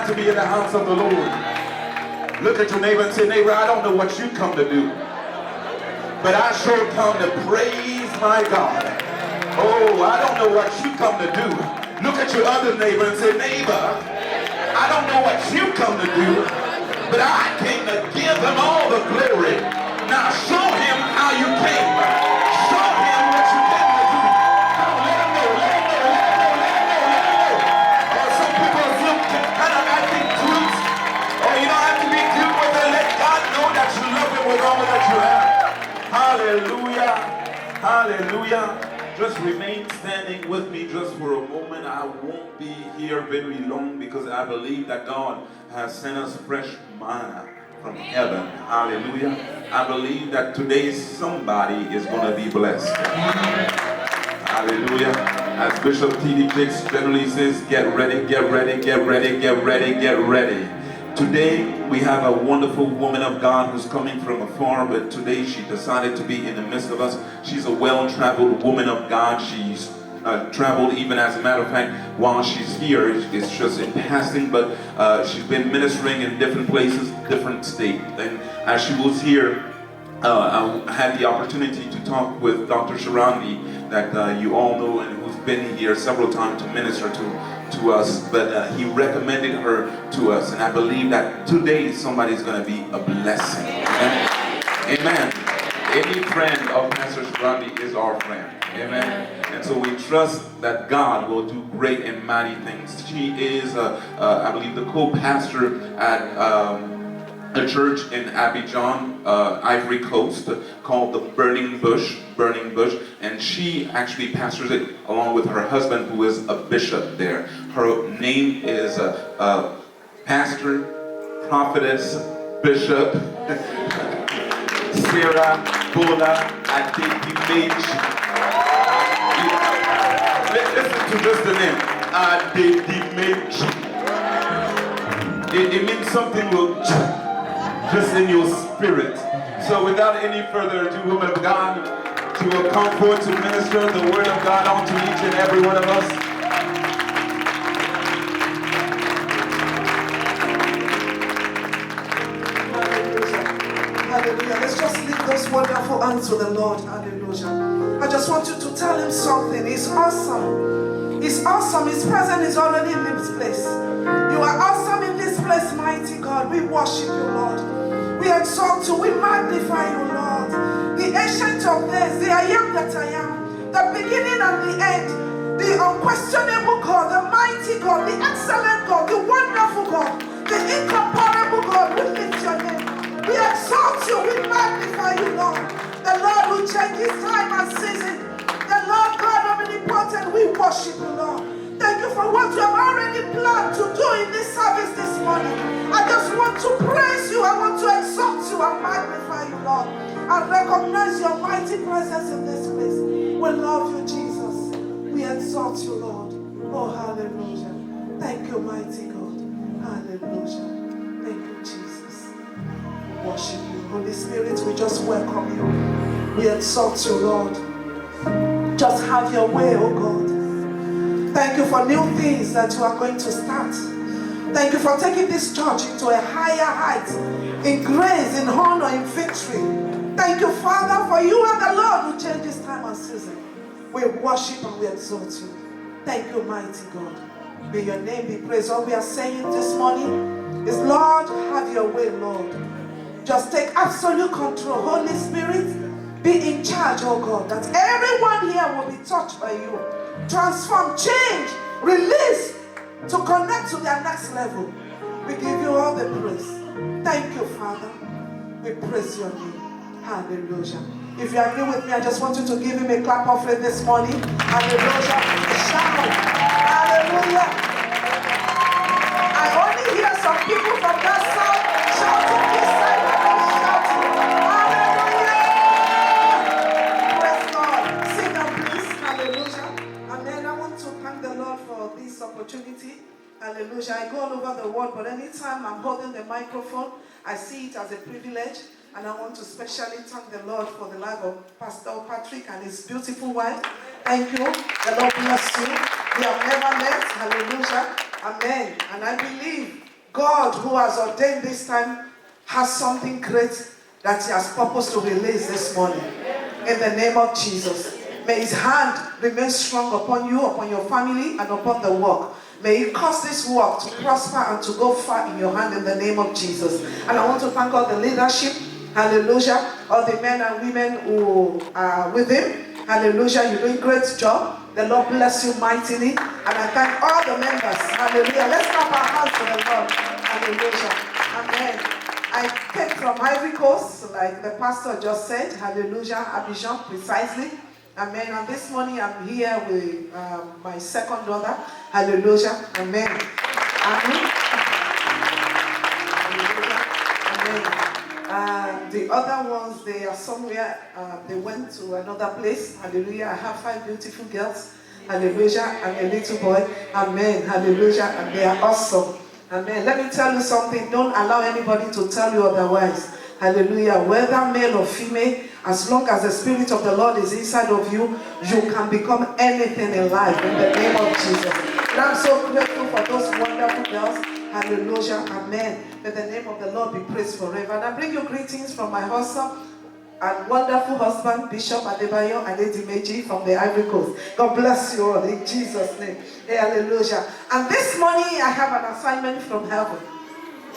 glad to be in the house of the Lord. Look at your neighbor and say, neighbor, I don't know what you come to do, but I sure come to praise my God. Oh, I don't know what you come to do. Look at your other neighbor and say, neighbor, I don't know what you come to do, but I came to give him all the glory. Now show him how you came. Show him what you came to do. Now let him know, let him know, let him know, let him know, let him know. Or some people are still kind of acting cute. Or you don't have to be cute with it. Let God know that you love him with all that you have. Hallelujah. Hallelujah. Just remain standing with me just for a moment. I won't be here very long because I believe that God has sent us fresh manna from heaven. Hallelujah. I believe that today somebody is going to be blessed. Hallelujah. As Bishop T.D. Jakes generally says, get ready, get ready, get ready, get ready, get ready. Today we have a wonderful woman of God who's coming from afar, but today she decided to be in the midst of us. She's a well-traveled woman of God. She's traveled, even as a matter of fact, while she's here. It's just in passing, but she's been ministering in different places, different states. And as she was here, I had the opportunity to talk with Dr. Sharandi, that you all know and who's been here several times to minister to us, but he recommended her to us, and I believe that today somebody's going to be a blessing. Amen. Amen. Any friend of Pastor Sharandi is our friend. Amen. And so we trust that God will do great and mighty things. She is, I believe, the co-pastor at a church in Abidjan, Ivory Coast, called the Burning Bush, and she actually pastors it along with her husband, who is a bishop there. Her name is Pastor, Prophetess, Bishop Sarah Bola Adedimej. Listen to just the name, Adedimej. It means something will just in your spirit. So without any further ado, woman of God, she will come forward to minister the word of God onto each and every one of us. Hallelujah. Hallelujah. Let's just lift those wonderful hands to the Lord. Hallelujah. I just want you to tell him something. He's awesome. He's awesome. His presence is already in this place. You are awesome in this place, mighty God. We worship you, Lord. We exalt you. We magnify you, Lord. The ancient of days, the I am that I am, the beginning and the end, the unquestionable God, the mighty God, the excellent God, the wonderful God, the incomparable God. We lift your name. We exalt you. We magnify you, Lord. The Lord who changes time and season. The Lord God omnipotent. We worship you, Lord. Thank you for what you have already planned to do in this service this morning. I just want to praise you. I want to exalt you and magnify you, Lord. And recognize your mighty presence in this place. We love you, Jesus. We exalt you, Lord. Oh, hallelujah. Thank you, mighty God. Hallelujah. Thank you, Jesus. We worship you. Holy Spirit, we just welcome you. We exalt you, Lord. Just have your way, oh God. Thank you for new things that you are going to start. Thank you for taking this church into a higher height, in grace, in honor, in victory. Thank you, Father, for you are the Lord who changes time and season. We worship and we exalt you. Thank you, mighty God. May your name be praised. All we are saying this morning is, Lord, have your way, Lord. Just take absolute control. Holy Spirit, be in charge, oh God, that everyone here will be touched by you. Transform, change, release to connect to their next level. We give you all the praise. Thank you, Father. We praise your name. Hallelujah. If you agree with me, I just want you to give him a clap offering this morning. Hallelujah. Shout. Hallelujah. I only hear some people from that side shouting this side and not shouting. Hallelujah. Praise God. Sing and please. Hallelujah. And then I want to thank the Lord for this opportunity. Hallelujah. I go all over the world, but anytime I'm holding the microphone, I see it as a privilege. And I want to specially thank the Lord for the life of Pastor Patrick and his beautiful wife. Thank you. The Lord bless you. We have never met. Hallelujah. Amen. And I believe God, who has ordained this time, has something great that He has purposed to release this morning. In the name of Jesus. May His hand remain strong upon you, upon your family, and upon the work. May He cause this work to prosper and to go far in your hand in the name of Jesus. And I want to thank all the leadership, hallelujah, all the men and women who are with Him. Hallelujah, you're doing a great job. The Lord bless you mightily. And I thank all the members. Hallelujah. Let's clap our hands to the Lord. Hallelujah. Amen. I came from Ivory Coast, like the pastor just said. Hallelujah. Abidjan, precisely. Amen. And this morning I'm here with my second daughter. Hallelujah. Amen. Amen. The other ones, they are somewhere, they went to another place. Hallelujah. I have 5 beautiful girls. Hallelujah. And a little boy. Amen. Hallelujah. And they are awesome. Amen. Let me tell you something. Don't allow anybody to tell you otherwise. Hallelujah. Whether male or female, as long as the Spirit of the Lord is inside of you, you can become anything in life in the name of Jesus. And I'm so grateful for those wonderful girls. Hallelujah. Amen. May the name of the Lord be praised forever. And I bring you greetings from my husband and wonderful husband, Bishop Adebayo Adedimeji from the Ivory Coast. God bless you all in Jesus' name. Hallelujah. And this morning I have an assignment from heaven.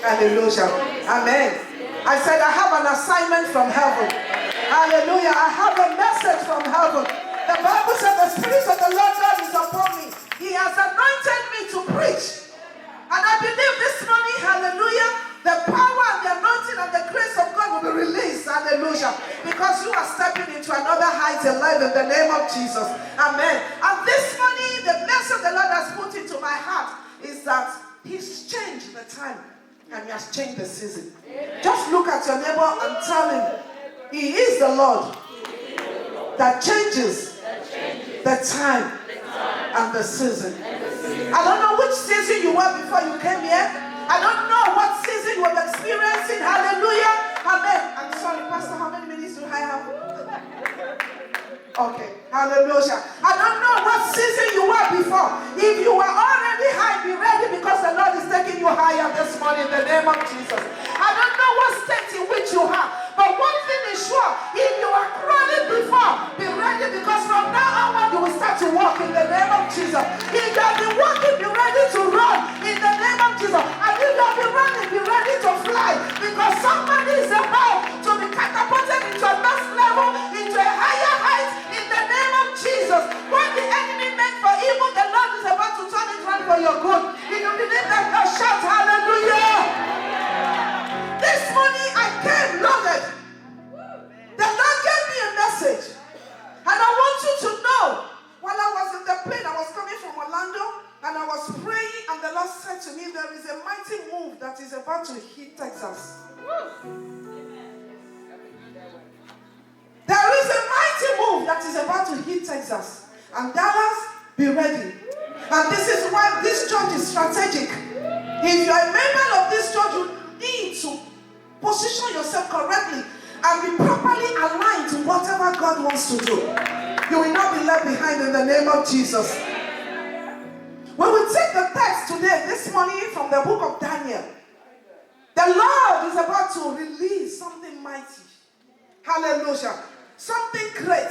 Hallelujah. Amen. I said I have an assignment from heaven. Hallelujah. I have a message from heaven. The Bible said the Spirit of the Lord God is upon me. He has anointed me to preach. And I believe this morning, hallelujah, the power and the anointing and the grace of God will be released. Hallelujah. Because you are stepping into another height in life in the name of Jesus. Amen. And this morning, the message the Lord has put into my heart is that He's changed the time and He has changed the season. Just look at your neighbor and tell him, He is the Lord that changes the time and the season. I don't know which season you were before you came here. I don't know what season you were experiencing. Hallelujah. Amen. I'm sorry, Pastor, how many minutes do I have? Okay. Hallelujah. I don't know what season you were before. If you were already high, be ready because the Lord is taking you higher this morning in the name of Jesus. I don't know what state in which you are, but one thing is sure. If you are crawling before, be ready because from now on you will start to walk in the name of Jesus. If you have been walking, be ready to run in the name of Jesus. And if you have been running, be ready to fly because somebody is about to be catapulted into a next level, into a higher height in the name of Jesus. What the enemy meant for evil, the Lord is about to turn it around for your good. If you believe that, God shout hallelujah. This morning I came loaded. The Lord gave me a message. And I want you to know, while I was in the plane, I was coming from Orlando, and I was praying, and the Lord said to me, there is a mighty move that is about to hit Texas. There is a mighty move that is about to hit Texas. And Dallas, be ready. And this is why this church is strategic. If you are a member of this church, you need to position yourself correctly and be properly aligned to whatever God wants to do. You will not be left behind in the name of Jesus. When we take the text today, this morning, from the book of Daniel, the Lord is about to release something mighty. Hallelujah. Something great.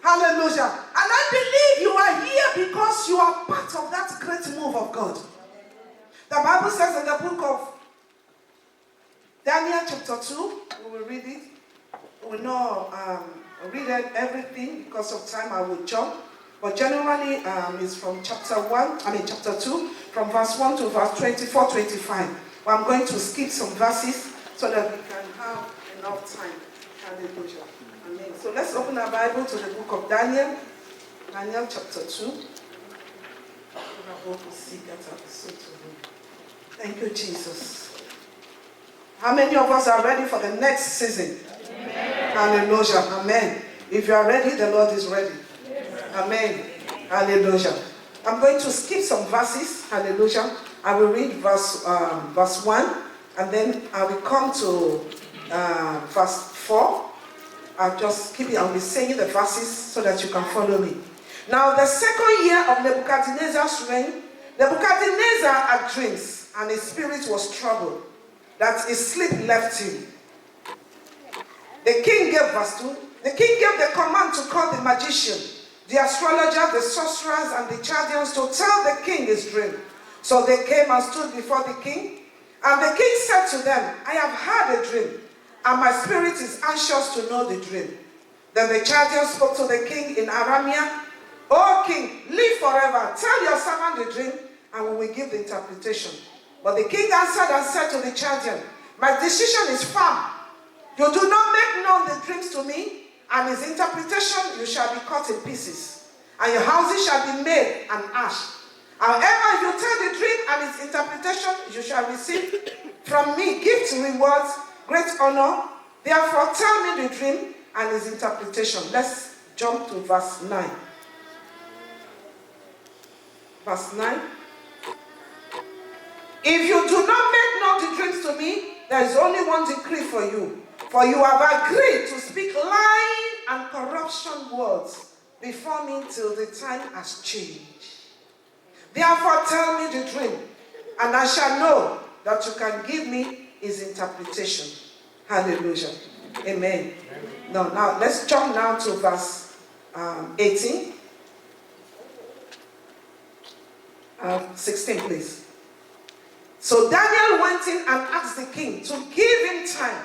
Hallelujah. And I believe you are here because you are part of that great move of God. The Bible says in the book of Daniel chapter 2, we will read it. We will not read everything because of time. I will jump. But generally, it's from chapter 2, from verse 1 to verse 24, 25. Well, I'm going to skip some verses so that we can have enough time. Hallelujah. Amen. So let's open our Bible to the book of Daniel. Daniel chapter 2. Thank you, Jesus. How many of us are ready for the next season? Amen. Hallelujah. Amen. If you are ready, the Lord is ready. Amen. Hallelujah. I'm going to skip some verses. Hallelujah. I will read verse 1, and then I will come to verse 4. I'll just keep it. I'll be saying the verses so that you can follow me. Now, the second year of Nebuchadnezzar's reign, Nebuchadnezzar had dreams. and his spirit was troubled, that his sleep left him. The king gave, verse 2, the king gave the command to call the magician, the astrologer, the sorcerers, and the Chaldeans to tell the king his dream. So they came and stood before the king. And the king said to them, I have had a dream, and my spirit is anxious to know the dream. Then the Chaldeans spoke to the king in Aramea, O king, live forever. Tell your servant the dream, and we will give the interpretation. But the king answered and said to the Chaldean, my decision is firm. You do not make known the dreams to me, and his interpretation you shall be cut in pieces, and your houses shall be made an ash. However, you tell the dream and its interpretation, you shall receive from me gifts, rewards, great honor. Therefore, tell me the dream and its interpretation. Let's jump to verse 9. Verse 9. If you do not make known the dreams to me, there is only one decree for you. For you have agreed to speak lying and corruption words before me till the time has changed. Therefore tell me the dream, and I shall know that you can give me his interpretation. Hallelujah. Amen. Now let's jump now to verse 18. 16, please. So Daniel went in and asked the king to give him time,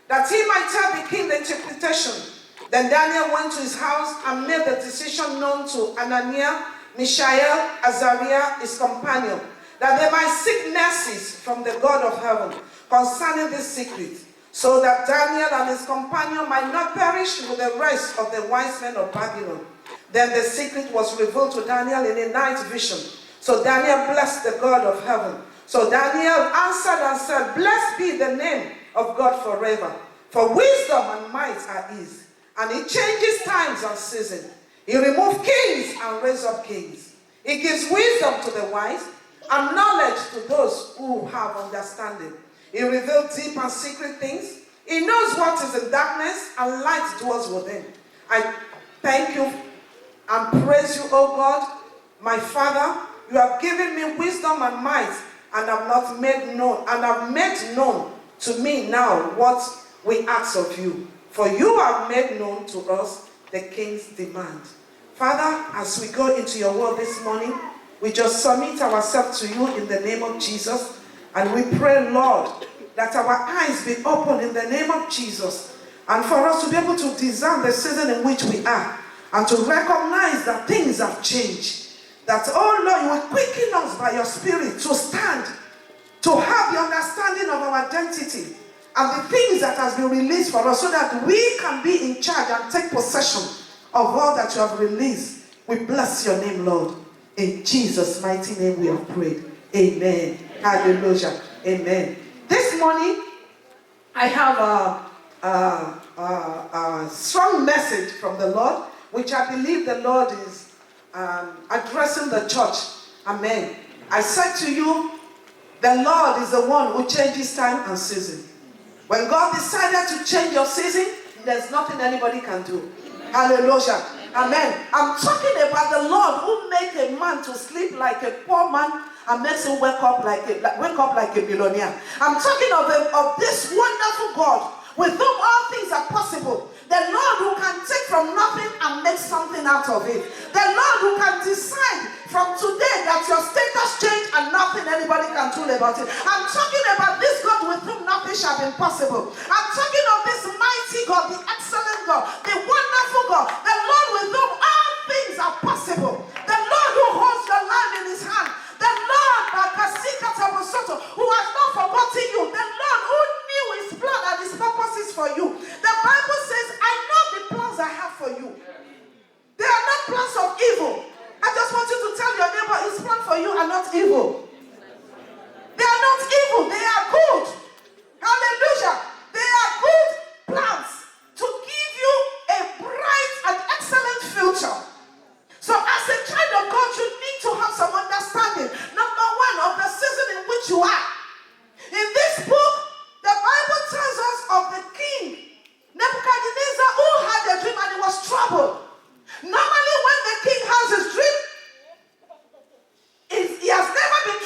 that he might tell the king the interpretation. Then Daniel went to his house and made the decision known to Ananiah, Mishael, Azariah, his companion, that they might seek mercies from the God of heaven concerning this secret, so that Daniel and his companion might not perish with the rest of the wise men of Babylon. Then the secret was revealed to Daniel in a night vision. So Daniel blessed the God of heaven. So Daniel answered and said, blessed be the name of God forever, for wisdom and might are his, and he changes times and seasons. He removes kings and raises up kings. He gives wisdom to the wise and knowledge to those who have understanding. He reveals deep and secret things. He knows what is in darkness, and light dwells within. I thank you and praise you, O God, my Father. You have given me wisdom and might, and have made known to me now what we ask of you. For you have made known to us the king's demand. Father, as we go into your word this morning, we just submit ourselves to you in the name of Jesus. And we pray, Lord, that our eyes be open in the name of Jesus. And for us to be able to discern the season in which we are. And to recognize that things have changed. That, oh Lord, you will quicken us by your spirit to stand. To have the understanding of our identity. And the things that has been released for us. So that we can be in charge and take possession of all that you have released. We bless your name, Lord. In Jesus' mighty name we have prayed. Amen. Hallelujah. Amen. This morning, I have a strong message from the Lord, which I believe the Lord is addressing the church. Amen. I said to you, the Lord is the one who changes time and season. When God decided to change your season, there's nothing anybody can do. Hallelujah. Amen. I'm talking about the Lord who makes a man to sleep like a poor man and makes him wake up like a billionaire. I'm talking of this wonderful God with whom all things are possible. The Lord who can take from nothing and make something out of it. The Lord who can decide from today that your status changed and nothing anybody can do about it. I'm talking about this God with whom nothing shall be impossible. I'm talking of this mighty God, the excellent God, the wonderful God, the Lord with whom all things are possible. The Lord who holds your life in his hand. The Lord, who has not forgotten you. The Lord who knew his plan and his purposes for you. The Bible says, I know the plans I have for you. They are not plans of evil. I just want you to tell your neighbor, his plans for you are not evil. They are not evil. They are good. Hallelujah. They are good plans to give you a bright and excellent future. So as a child of God, you need to have some understanding. Number one, of the season in which you are. In this book, the Bible tells us of the king, Nebuchadnezzar, who had a dream and he was troubled. Normally when the king has his dream, he has never been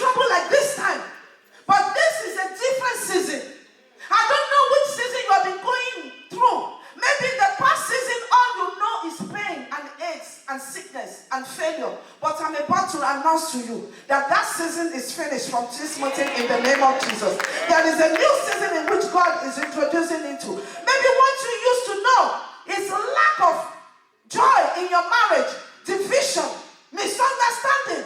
and sickness and failure. But I'm about to announce to you that that season is finished from this mountain in the name of Jesus. There is a new season in which God is introducing into. Maybe what you used to know is lack of joy in your marriage, division, misunderstanding,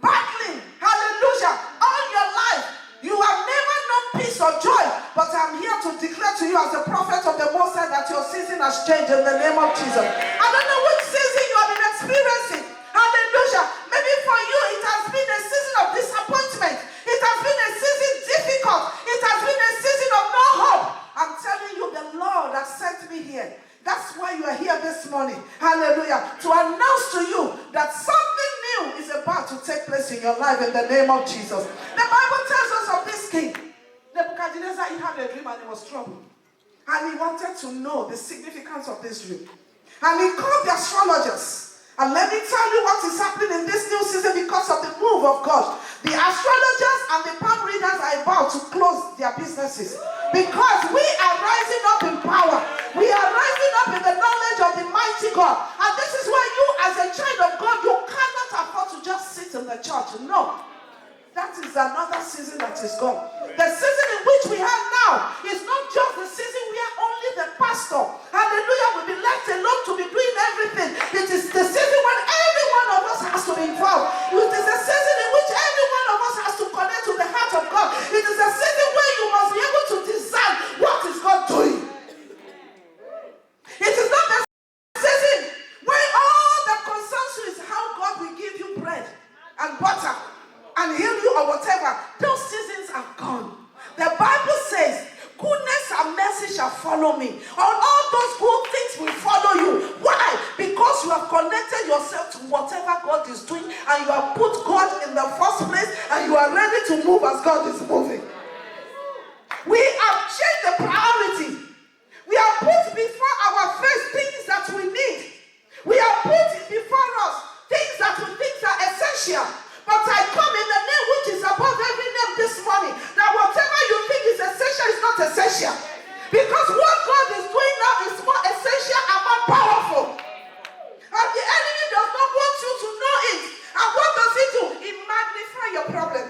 battling, hallelujah, all your life. You have never known peace or joy, but I'm here to declare to you as the prophet of the Most High that your season has changed in the name of Jesus. I don't know which season you have been experiencing. Hallelujah. Maybe for you it has been a season of disappointment. It has been a season difficult. It has been a season of no hope. I'm telling you, the Lord has sent me here. That's why you are here this morning. Hallelujah. To announce to you that something new is about to take place in your life in the name of Jesus. The Bible tells us of this king. Nebuchadnezzar, he had a dream and he was troubled. And he wanted to know the significance of this dream. And he called the astrologers. And let me tell you what is happening in this new season because of the move of God. The astrologers and the palm readers are about to close their businesses. Because we are rising up in power. We are rising up in the knowledge of the mighty God. And this is why you as a child of God, you cannot afford to just sit in the church. No. That is another season that is gone. The season in which we have now is not just the season where only the pastor, hallelujah, will be left alone to be doing everything. It is the season when every one of us has to be involved. It is a season in which every one of us has to connect to the heart of God. It is a season where you must be able to discern what is God doing. It is not the season where all that concerns you is how God will give you bread and butter and heal you or whatever. Those seasons are gone. The Bible says, goodness and mercy shall follow me. All those good things will follow you. Why? Because you have connected yourself to whatever God is doing and you have put God in the first place and you are ready to move as God is moving. We have changed the priority. We have put before our face things that we need. We have put before us things that we think are essential. But I come in the name which is above every name this morning, that whatever you think is essential is not essential. Because what God is doing now is more essential and more powerful. And the enemy does not want you to know it. And what does he do? He magnifies your problem.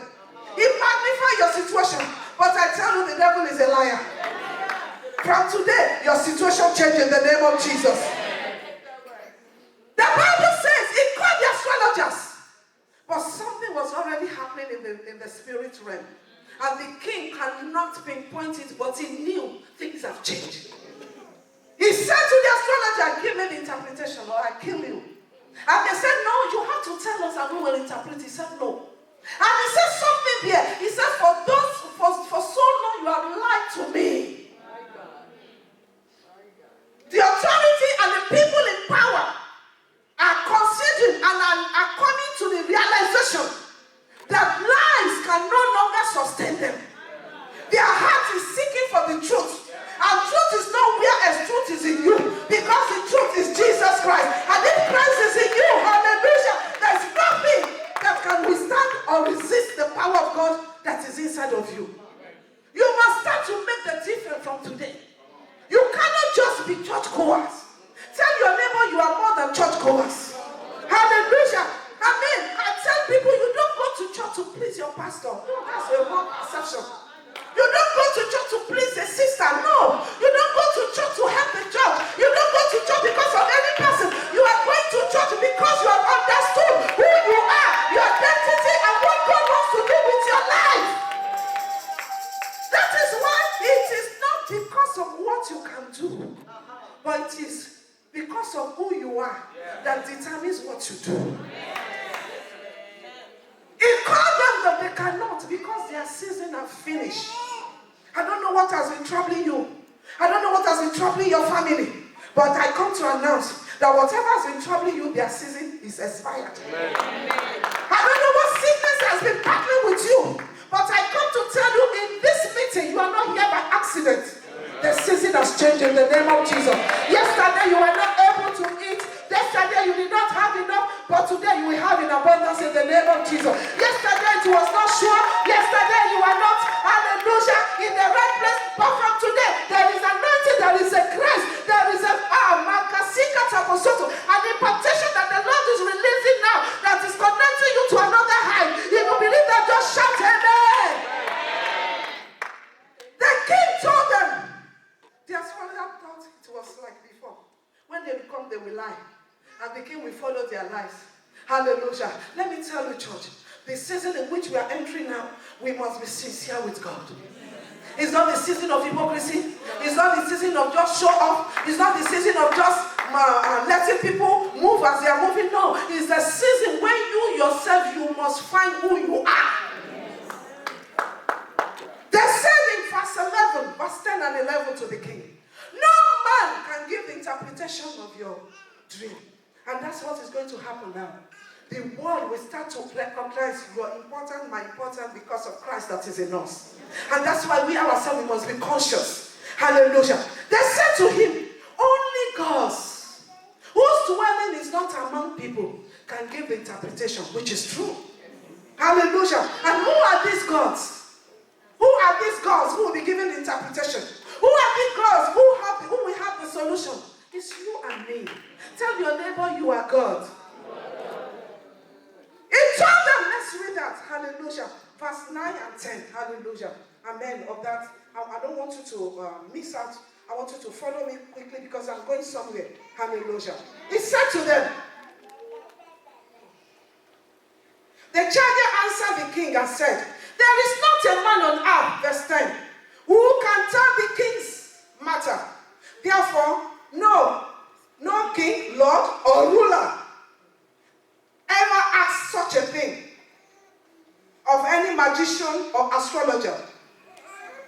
He magnifies your situation. But I tell you, the devil is a liar. From today, your situation changes in the name of Jesus. The Bible says he called the astrologers. But something was already happening in the spirit realm. And the king cannot pinpoint it, but he knew things have changed. He said to the astrologer, give me the interpretation or I kill you. And they said, no, you have to tell us and we will interpret. He said, no. And he said something here. He said, for so long you have lied to me. The authority and the people in power are considering and are coming to the realization that lies can no longer sustain them. Their heart is seeking for the truth. And truth is not where as truth is in you. Because the truth is Jesus Christ. And if Christ is in you, hallelujah, there's nothing that can withstand or resist the power of God that is inside of you. You must start to make the difference from today. You cannot just be churchgoers. Tell your neighbor you are more than churchgoers. Hallelujah. Amen. I tell people you don't go to church to please your pastor. No, that's a wrong perception. You don't go to church to please a sister. No. You don't go to church to help the church. You don't go to church because of any person. You are going to church because you have understood who you are, your identity, and what God wants to do with your life. That is why it is not because of what you can do, but it is because of who you are that determines what you do. He called them that they cannot because their season have finished. I don't know what has been troubling you. I don't know what has been troubling your family. But I come to announce that whatever has been troubling you, their season is expired. Amen. I don't know what sickness has been battling with you. But I come to tell you in this meeting, you are not here by accident. The season has changed in the name of Jesus. Yesterday you were not able to eat. Yesterday you did not have enough. But today you will have in abundance in the name of Jesus. Yesterday it was not sure. Yesterday you were not, hallelujah, in the right place. But from today there is anointing, there is a grace, there is a an impartation that the Lord king will follow their lives. Hallelujah. Let me tell you, church, the season in which we are entering now, we must be sincere with God. It's not the season of hypocrisy. It's not the season of just show off. It's not the season of just letting people move as they are moving. No, it's the season when you yourself, you must find who you are. They said in verse 11, verse 10 and 11 to the king, no man can give the interpretation of your dream. And that's what is going to happen now. The world will start to recognize you are important, my important, because of Christ that is in us. And that's why we ourselves, we must be conscious. Hallelujah. They said to him, only gods, whose dwelling is not among people, can give the interpretation, which is true. Hallelujah. And who are these gods? Who are these gods who will be given the interpretation? Who are these gods who will have the solution? It's you and me. Tell your neighbor you are God. He told them, let's read that. Hallelujah. Verse 9 and 10. Hallelujah. Amen. Of that, I don't want you to miss out. I want you to follow me quickly because I'm going somewhere. Hallelujah. He said to them, the charger answered the king and said, there is not a man on earth, verse 10, who can tell the king's matter. Therefore, no king, lord, or ruler ever asked such a thing of any magician or astrologer.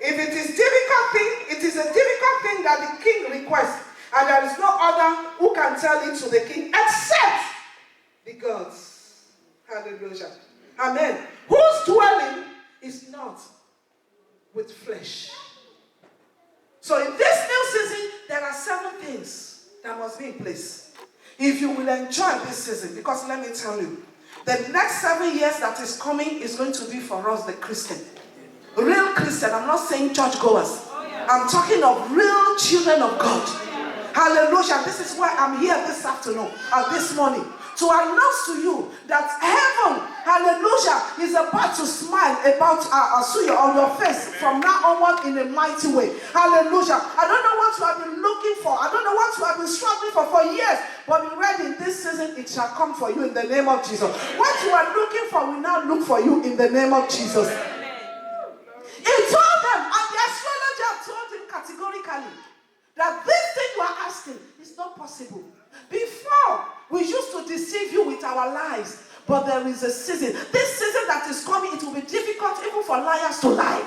If it is difficult thing, it is a difficult thing that the king requests, and there is no other who can tell it to the king except the gods. Hallelujah. Amen. Whose dwelling is not with flesh. So in this new season, there are 7 things that must be in place. If you will enjoy this season, because let me tell you, the next 7 years that is coming is going to be for us, the Christian. Real Christian. I'm not saying churchgoers. I'm talking of real children of God. Hallelujah. This is why I'm here this afternoon, this morning, to announce to you that heaven, hallelujah, is about to smile about on your face from now onward in a mighty way. Hallelujah. I don't know what you have been looking for. I don't know what you have been struggling for years. But be ready, in this season, it shall come for you in the name of Jesus. What you are looking for will now look for you in the name of Jesus. He told them, and the astrologer told him categorically, that this thing you are asking is not possible. Before, we used to deceive you with our lies, but there is a season. This season that is coming, it will be difficult even for liars to lie.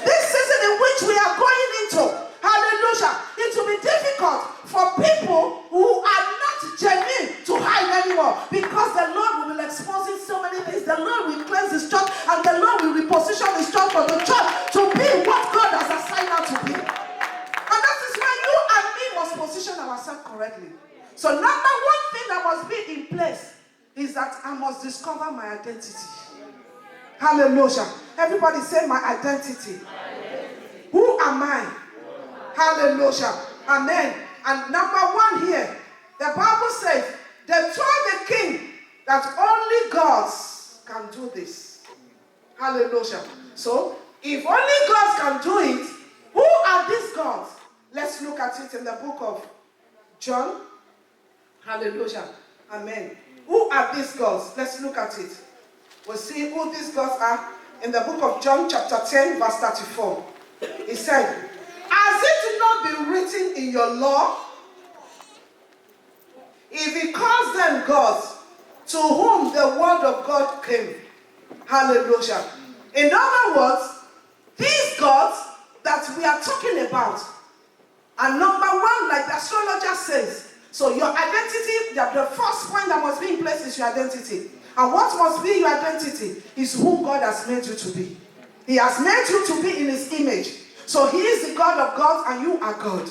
This season in which we are going into, hallelujah, it will be difficult for people who are not genuine to hide anymore, because the Lord will be exposing so many things. The Lord will cleanse His church, and the Lord will reposition His church for the church to be what God has assigned her to be. And that is why you and me must position ourselves correctly. So number one thing that must be in place is that I must discover my identity. Hallelujah. Everybody say my identity. Who am I? Hallelujah. Amen. And number one here, the Bible says, they told the king that only gods can do this. Hallelujah. So, if only gods can do it, who are these gods? Let's look at it in the book of John. Hallelujah. Amen. Who are these gods? Let's look at it. We'll see who these gods are in the book of John chapter 10 verse 34. He said, has it not been written in your law? If He calls them gods, to whom the word of God came. Hallelujah. In other words, these gods that we are talking about are number one, like the astrologer says. So your identity, the first point that must be in place is your identity. And what must be your identity is who God has made you to be. He has made you to be in His image. So He is the God of gods and you are God.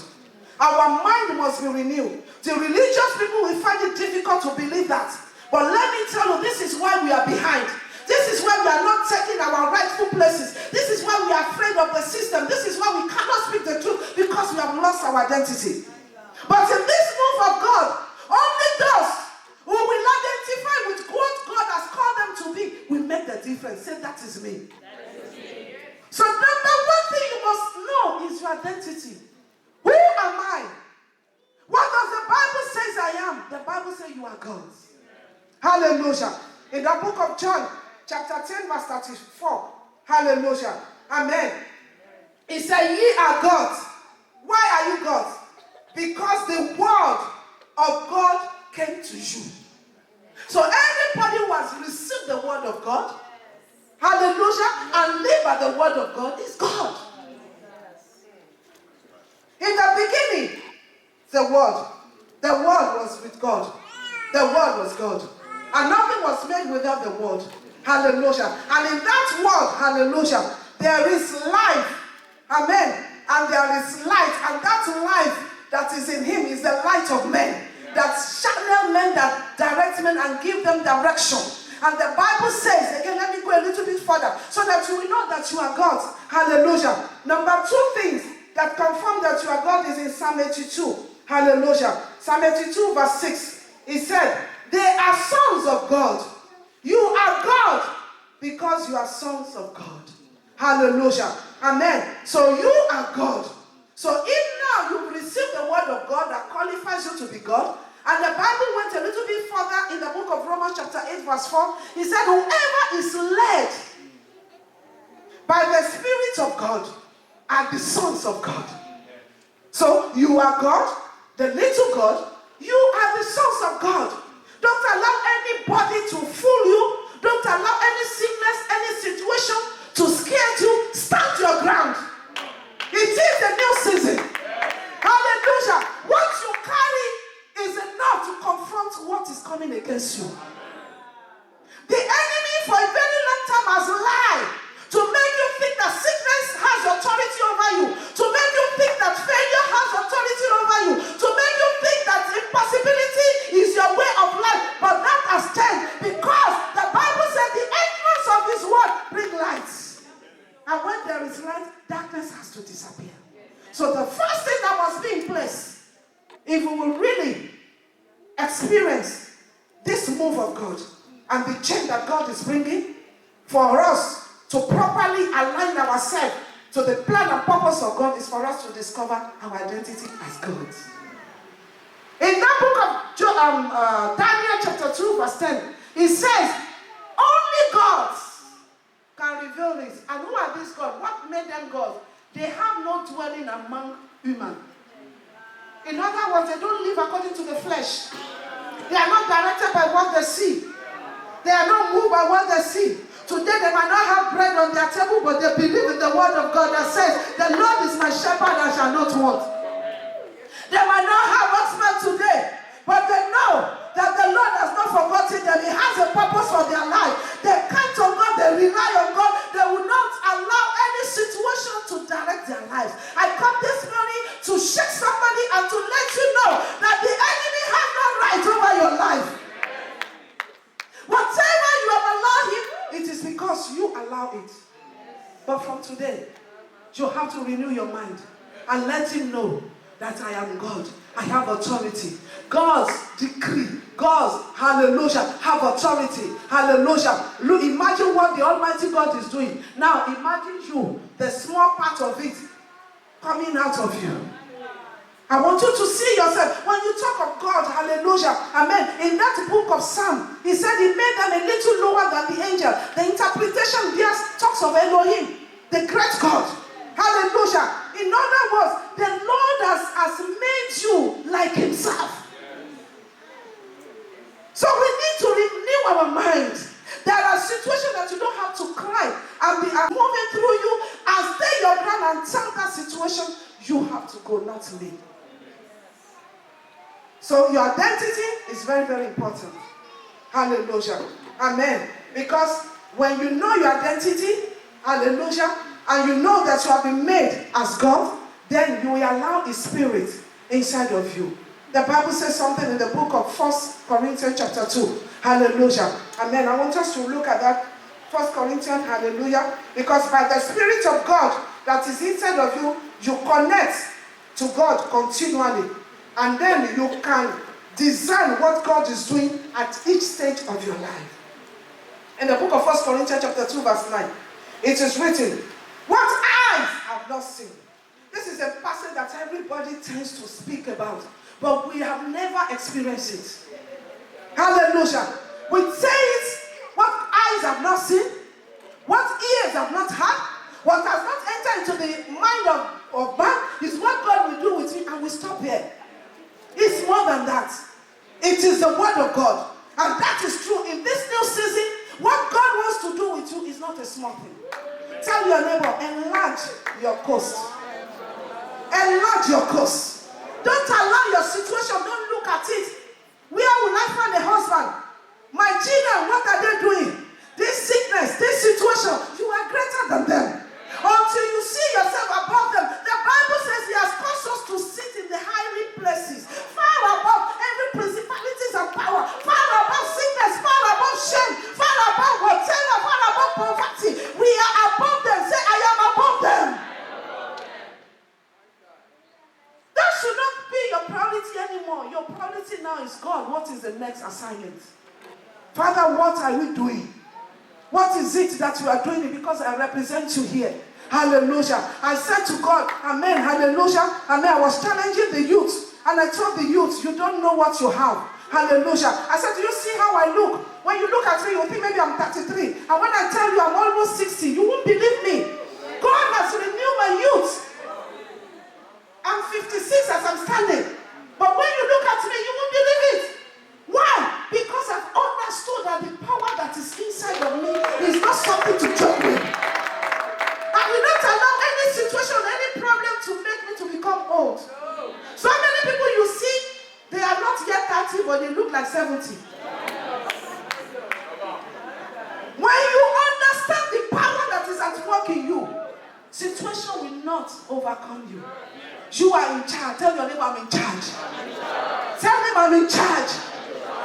Our mind must be renewed. The religious people will find it difficult to believe that. But let me tell you, this is why we are behind. This is why we are not taking our rightful places. This is why we are afraid of the system. This is why we cannot speak the truth, because we have lost our identity. But in this move of God, only those who will identify with what God has called them to be will make the difference. Say, that is me. So number one thing you must know is your identity. Who am I? What does the Bible say I am? The Bible you are God's. Hallelujah. In the book of John, chapter 10, verse 34. Hallelujah. Amen. He said, ye are gods. Why are you gods? Because the word of God came to you. So everybody who has received the word of God, hallelujah, and live by the word of God is God. In the beginning, the word was with God. The word was God. And nothing was made without the word. Hallelujah. And in that word, hallelujah, there is life. Amen. And there is light. And that life that is in him is the light of men. That channel men, that direct men and give them direction. And the Bible says, again, let me go a little bit further, so that you will know that you are God. Hallelujah. Number 2 things that confirm that you are God is in Psalm 82. Hallelujah. Psalm 82 verse 6. He said, they are sons of God. You are God because you are sons of God. Hallelujah. Amen. So you are God. So if now you've received the word of God that qualifies you to be God, and the Bible went a little bit further in the book of Romans chapter 8 verse 4, he said, whoever is led by the Spirit of God are the sons of God. So you are God, the little God, you are the sons of God. Don't allow anybody to fool you. Don't allow any sickness, any situation to scare you. Stand your ground. It is a new season. Hallelujah. What you carry is enough to confront what is coming against you. The enemy for a very long time has lied to make you think that sickness has authority over you, to make you think that failure has authority over you, to make you think that impossibility is your way of life. But that has changed, because the Bible said the entrance of his word bring light. And when there is light, darkness has to disappear. So the first thing that must be in place, if we will really experience this move of God and the change that God is bringing, for us to properly align ourselves to the plan and purpose of God, is for us to discover our identity as God. In that book of Daniel chapter 2 verse 10, it says, only gods can reveal this. And who are these gods? What made them gods? They have no dwelling among human. In other words, they don't live according to the flesh. They are not directed by what they see. They are not moved by what they see. Today they might not have bread on their table, but they believe in the word of God that says, the Lord is my shepherd, I shall not want. They might not have oxen today, but they know that the Lord has not forgotten them. He has a purpose for their life. They count on God, they rely on God. They will not allow any situation to direct their lives. I come this morning to shake somebody and to let you know that the enemy has no right over your life. Whatever you have allowed him, it is because you allow it. But from today, you have to renew your mind and let him know that I am God. I have authority. God's decree, God's, hallelujah, have authority. Hallelujah. Look, imagine what the Almighty God is doing. Now imagine you, the small part of it coming out of you. I want you to see yourself. When you talk of God, hallelujah, amen. In that book of Psalm, he said he made them a little lower than the angel. The interpretation there talks of Elohim, the great God. Hallelujah. In other words, the Lord has made you like himself. So we need to renew our mind. There are situations that you don't have to cry and be moving through you, and stay your ground and tell that situation you have to go, not leave. So your identity is very, very important. Hallelujah. Amen. Because when you know your identity, hallelujah, and you know that you have been made as God, then you will allow his spirit inside of you. The Bible says something in the book of 1 Corinthians chapter 2. Hallelujah. Amen. I want us to look at that 1 Corinthians, hallelujah. Because by the Spirit of God that is inside of you, you connect to God continually. And then you can design what God is doing at each stage of your life. In the book of 1 Corinthians chapter 2 verse 9, it is written, what eyes have not seen. This is a passage that everybody tends to speak about, but we have never experienced it. Hallelujah. We say it, what eyes have not seen, what ears have not heard, what has not entered into the mind of man is what God will do with you, and we stop here. It's more than that. It is the word of God. And that is true. In this new season, what God wants to do with you is not a small thing. Tell your neighbor, enlarge your coast. Enlarge your coast. Don't allow your situation, don't look at it. Where will I find a husband? My children, what are they doing? This sickness, this situation, you are greater than them. Until you see yourself above them. The Bible says he has caused us to sit in the high places, far above every principalities and power, far above sickness, far above shame, far above whatever, far above poverty. We are above them. Say, I am above them. That should not be your priority anymore. Your priority now is God. What is the next assignment? Father, what are we doing? What is it that you are doing? Because I represent you here. Hallelujah. I said to God, amen, hallelujah, amen. I was challenging the youth, and I told the youth, you don't know what you have. Hallelujah. I said, do you see how I look? When you look at me, you think maybe I'm 33. And when I tell you I'm almost 60, you won't believe me. God has renewed my youth. I'm 56 as I'm standing. But when you look at me, you won't believe it. Why? Because I've understood that the power that is inside of me is not something to joke with. I will not allow any situation, any problem to make me to become old. So many people you see, they are not yet 30, but they look like 70. When you understand the power that is at work in you, situation will not overcome you. You are in charge. Tell your neighbor, I'm in charge. Tell them I'm in charge.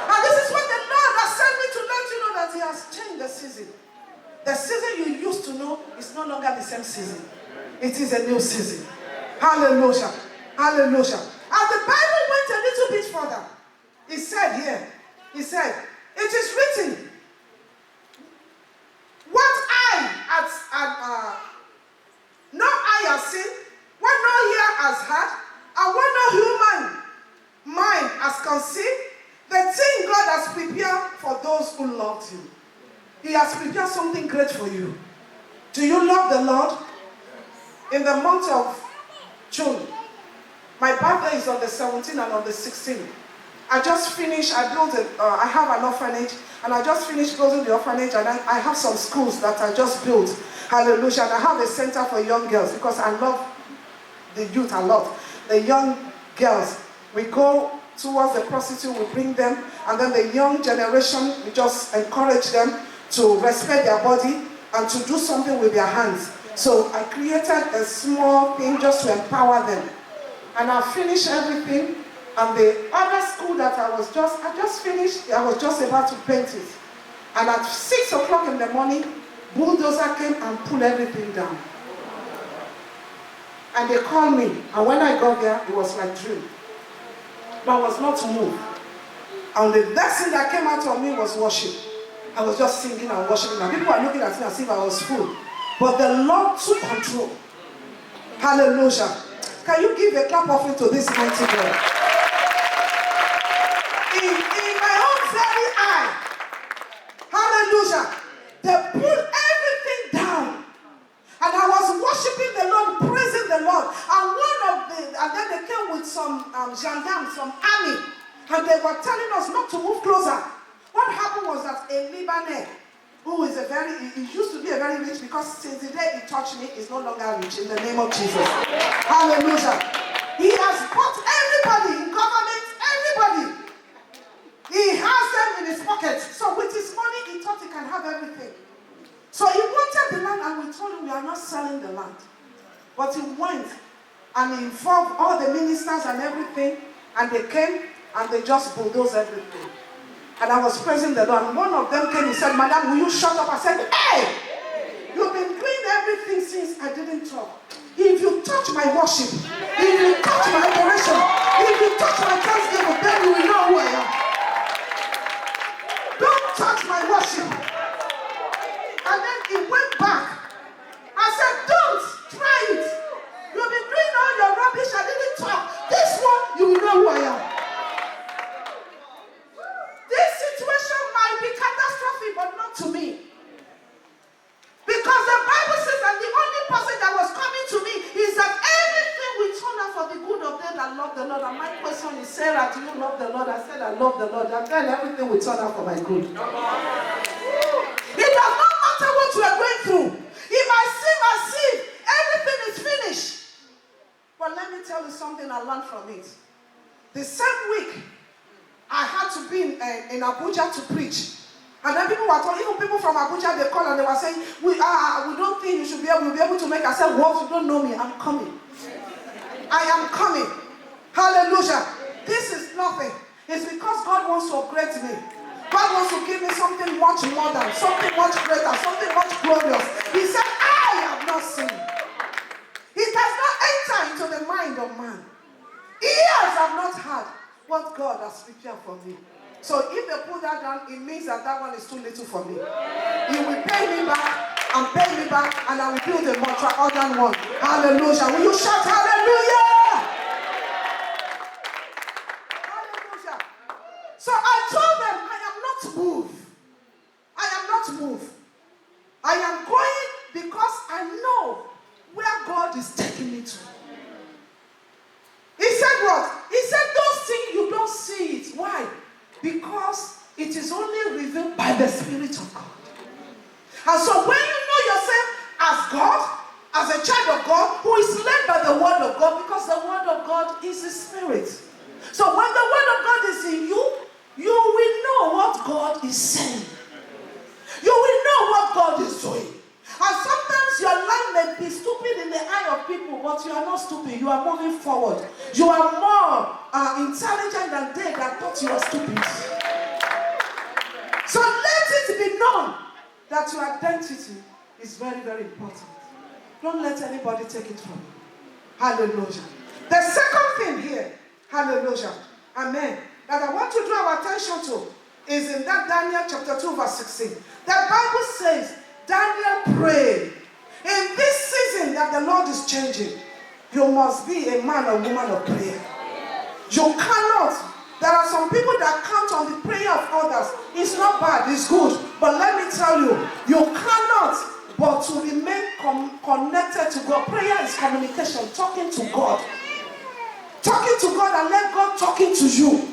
And this is what the Lord has sent me to let you know, that he has changed the season. The season you used to know is no longer the same season. It is a new season. Hallelujah. Hallelujah. And the Bible went a little bit further. He said here, he said, it is written, what no eye has seen, what no ear has heard, and what no human mind has conceived, the thing God has prepared for those who loved him. He has prepared something great for you. Do you love the Lord? In the month of June, my birthday is on the 17th and on the 16th. I just finished, I have an orphanage, and I just finished building the orphanage, and I have some schools that I just built. Hallelujah. And I have a center for young girls, because I love the youth a lot. The young girls, we go towards the prostitute, we bring them, and then the young generation, we just encourage them to respect their body and to do something with their hands. So I created a small thing just to empower them. And I finished everything. And the other school that I just finished, I was just about to paint it. And at 6 o'clock in the morning, bulldozer came and pulled everything down. And they called me. And when I got there, it was like a dream. But I was not to move. And the next thing that came out of me was worship. I was just singing and worshiping. And people were looking at me as if I was full. But the Lord took control. Hallelujah. Can you give a clap offering to this mighty God? In my own very eye. Hallelujah. They pulled everything down. And I was worshiping the Lord, praising the Lord. And then they came with some gendarmes, some army. And they were telling us not to move closer. What happened was that a Lebanese, who is he used to be a very rich, because since the day he touched me, he's no longer rich, in the name of Jesus. Hallelujah. He has bought everybody in government, everybody. He has them in his pocket. So with his money, he thought he can have everything. So he wanted the land, and we told him we are not selling the land. But he went and he involved all the ministers and everything, and they came and they just bulldozed everything. And I was praising the Lord. And one of them came and said, Madam, will you shut up? I said, hey, you've been doing everything since I didn't talk. If you touch my worship, if you touch my adoration, if you touch my thanksgiving, then you will know who I am. Don't touch my worship. And then he went back. I said, don't try it. You've been doing all your rubbish. I didn't talk. This one, you will know who I am. This situation Sarah, do you love the Lord? I said, I love the Lord. And then everything will turn out for my good. It does not matter what you are going through. It might seem as if everything is finished. But let me tell you something I learned from it. The same week, I had to be in Abuja to preach. And then people were talking, even people from Abuja, they called and they were saying, we don't think you should be able to make. I said, what? You don't know me. I'm coming. I am coming. Hallelujah. This is nothing. It's because God wants to upgrade me. God wants to give me something much more than, something much greater, something much glorious. He said, I have not seen. It has not entered into the mind of man. Ears have not heard what God has prepared for me. So if they put that down, it means that that one is too little for me. He will pay me back and pay me back, and I will build a more other one. Hallelujah. Will you shout hallelujah? Hallelujah. So I told them, I am not moved. I am not moved. I am going because I know where God is taking me to. He said what? He said those things you don't see it. Why? Because it is only revealed by the Spirit of God. And so when you know yourself as God, as a child of God, who is led by the Word of God, because the Word of God is the Spirit. So when the Word of God is in you, you will know what God is saying. You will know what God is doing. And sometimes your life may be stupid in the eye of people, but you are not stupid. You are moving forward. You are more intelligent than they that thought you were stupid. So let it be known that your identity is very, very important. Don't let anybody take it from you. Hallelujah. The second thing here, hallelujah, amen, that I want to draw our attention to is in that Daniel chapter 2 verse 16. The Bible says, Daniel prayed. In this season that the Lord is changing, you must be a man or woman of prayer. You cannot. There are some people that count on the prayer of others. It's not bad, it's good. But let me tell you, you cannot but to remain connected to God. Prayer is communication, talking to God. Talking to God and let God talking to you.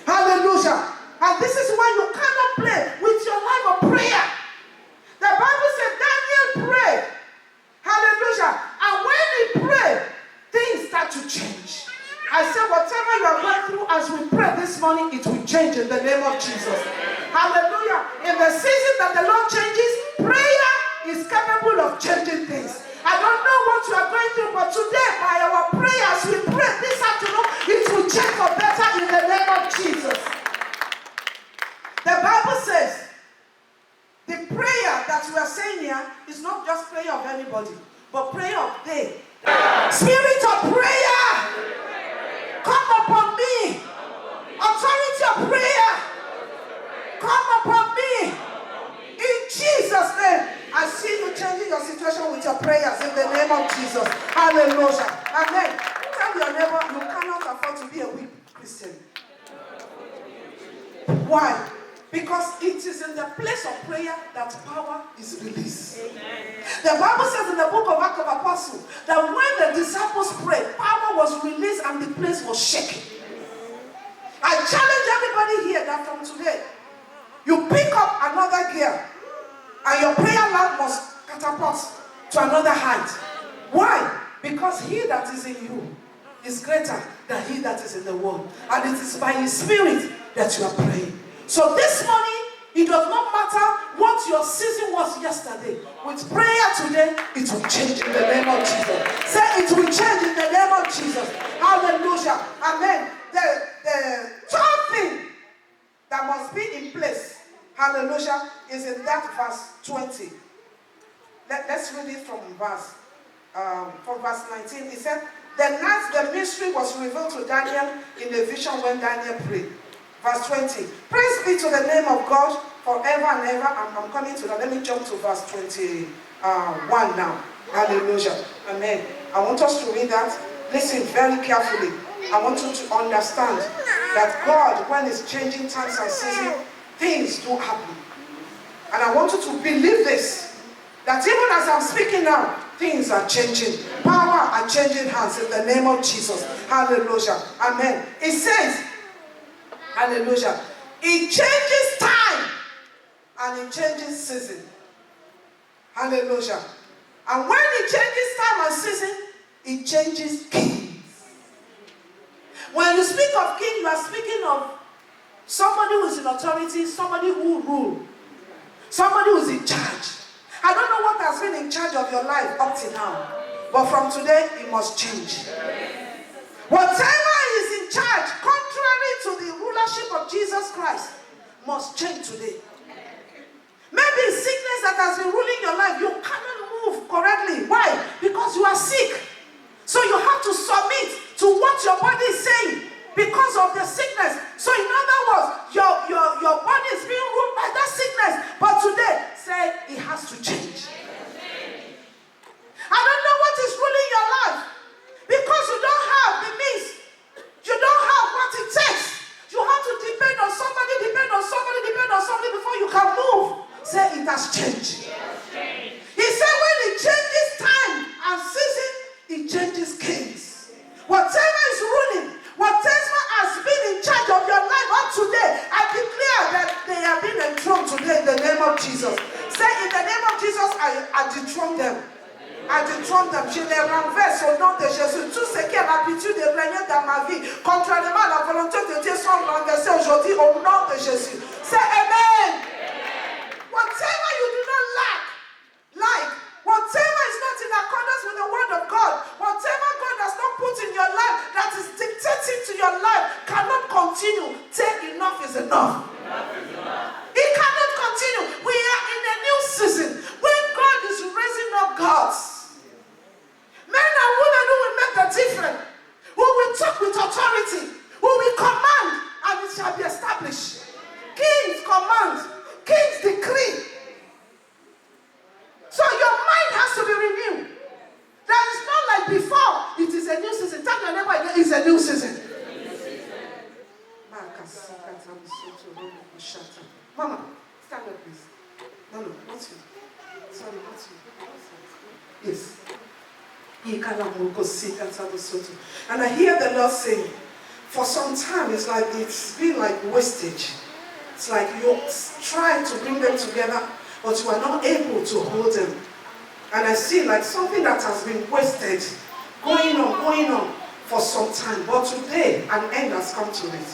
Hallelujah. And this is why you cannot play with your life of prayer. The Bible said Daniel prayed. Hallelujah. And when he prayed, things start to change. I said whatever you are going through as we pray this morning, it will change in the name of Jesus. Hallelujah. In the season that the Lord changes, prayer is capable of changing things. I don't know what you are going through, but today by our prayers, we pray this afternoon, it will change for better in the name of Jesus. The Bible says, the prayer that we are saying here is not just prayer of anybody, but prayer of they. Spirit of prayer, come upon me. Authority of prayer, come upon me. In Jesus' name, I see you changing your situation with your prayers in the name of Jesus. Hallelujah. Amen. Tell your neighbor, you cannot afford to be a weak Christian. Why? Because it is in the place of prayer that power is released. Amen. The Bible says in the book of Acts of Apostles that when the disciples prayed, power was released and the place was shaken. I challenge everybody here that from today, you pick up another gear and your prayer life must catapult to another height. Why? Because he that is in you is greater than he that is in the world. And it is by his Spirit that you are praying. So this morning, it does not matter what your season was yesterday. With prayer today, it will change in the name of Jesus. Say it will change in the name of Jesus. Hallelujah. Amen. The third thing that must be in place, hallelujah, is in that verse 20. Let's read it from verse 19. It said, the night the mystery was revealed to Daniel in a vision when Daniel prayed. Verse 20. Praise be to the name of God forever and ever. I'm coming to that. Let me jump to verse 21 now. Hallelujah. Amen. I want us to read that. Listen very carefully. I want you to understand that God, when He's changing times and seasons, things do happen. And I want you to believe this. That even as I'm speaking now, Things are changing. Power are changing hands in the name of Jesus. Hallelujah. Amen. It says, hallelujah, it changes time and it changes season. Hallelujah. And when it changes time and season, it changes kings. When you speak of king, you are speaking of somebody who is in authority, somebody who rules, somebody who is in charge. I don't know what has been in charge of your life up to now, but from today, it must change. Whatever is in charge, contrary to the rulership of Jesus Christ, must change today. Maybe sickness that has been ruling your life, you cannot move correctly. Why? Because you are sick. So you have to submit to what your body is saying because of the sickness. So in other words, your body is being ruled by that sickness. But today, say it has to change. I don't know what is ruling your life because you don't have the means. You don't have what it takes. You have to depend on somebody before you can move. Say it has changed. He said when it changes time and season, it changes kings. Whatever is ruling, whatever has been in charge of your life up today, I declare that they have been enthroned today in the name of Jesus. Say in the name of Jesus, I dethrone them. I détrône them, je les renverse au nom de Jésus. Tout ce qui a l'habitude de régner dans ma vie, contrairement à la volonté de Dieu, sont renversés aujourd'hui au nom de Jésus. Say amen. Whatever you do not like, whatever is not in accordance with the word of God, whatever God has not put in your life that is dictating to your life cannot continue. Say enough is enough. It cannot continue. We are in a new season when God is raising up gods. Men and women who will make the difference, who will talk with authority, who will command, and it shall be established. Kings command, kings decree. So your mind has to be renewed. That is not like before. It is a new season. Tell your neighbor again, it's a new season. Mama, stand up please. No, not you. Sorry, not you. Yes. And I hear the Lord saying, for some time it's been like wastage. It's like you try to bring them together, but you are not able to hold them. And I see like something that has been wasted, going on for some time. But today, an end has come to it.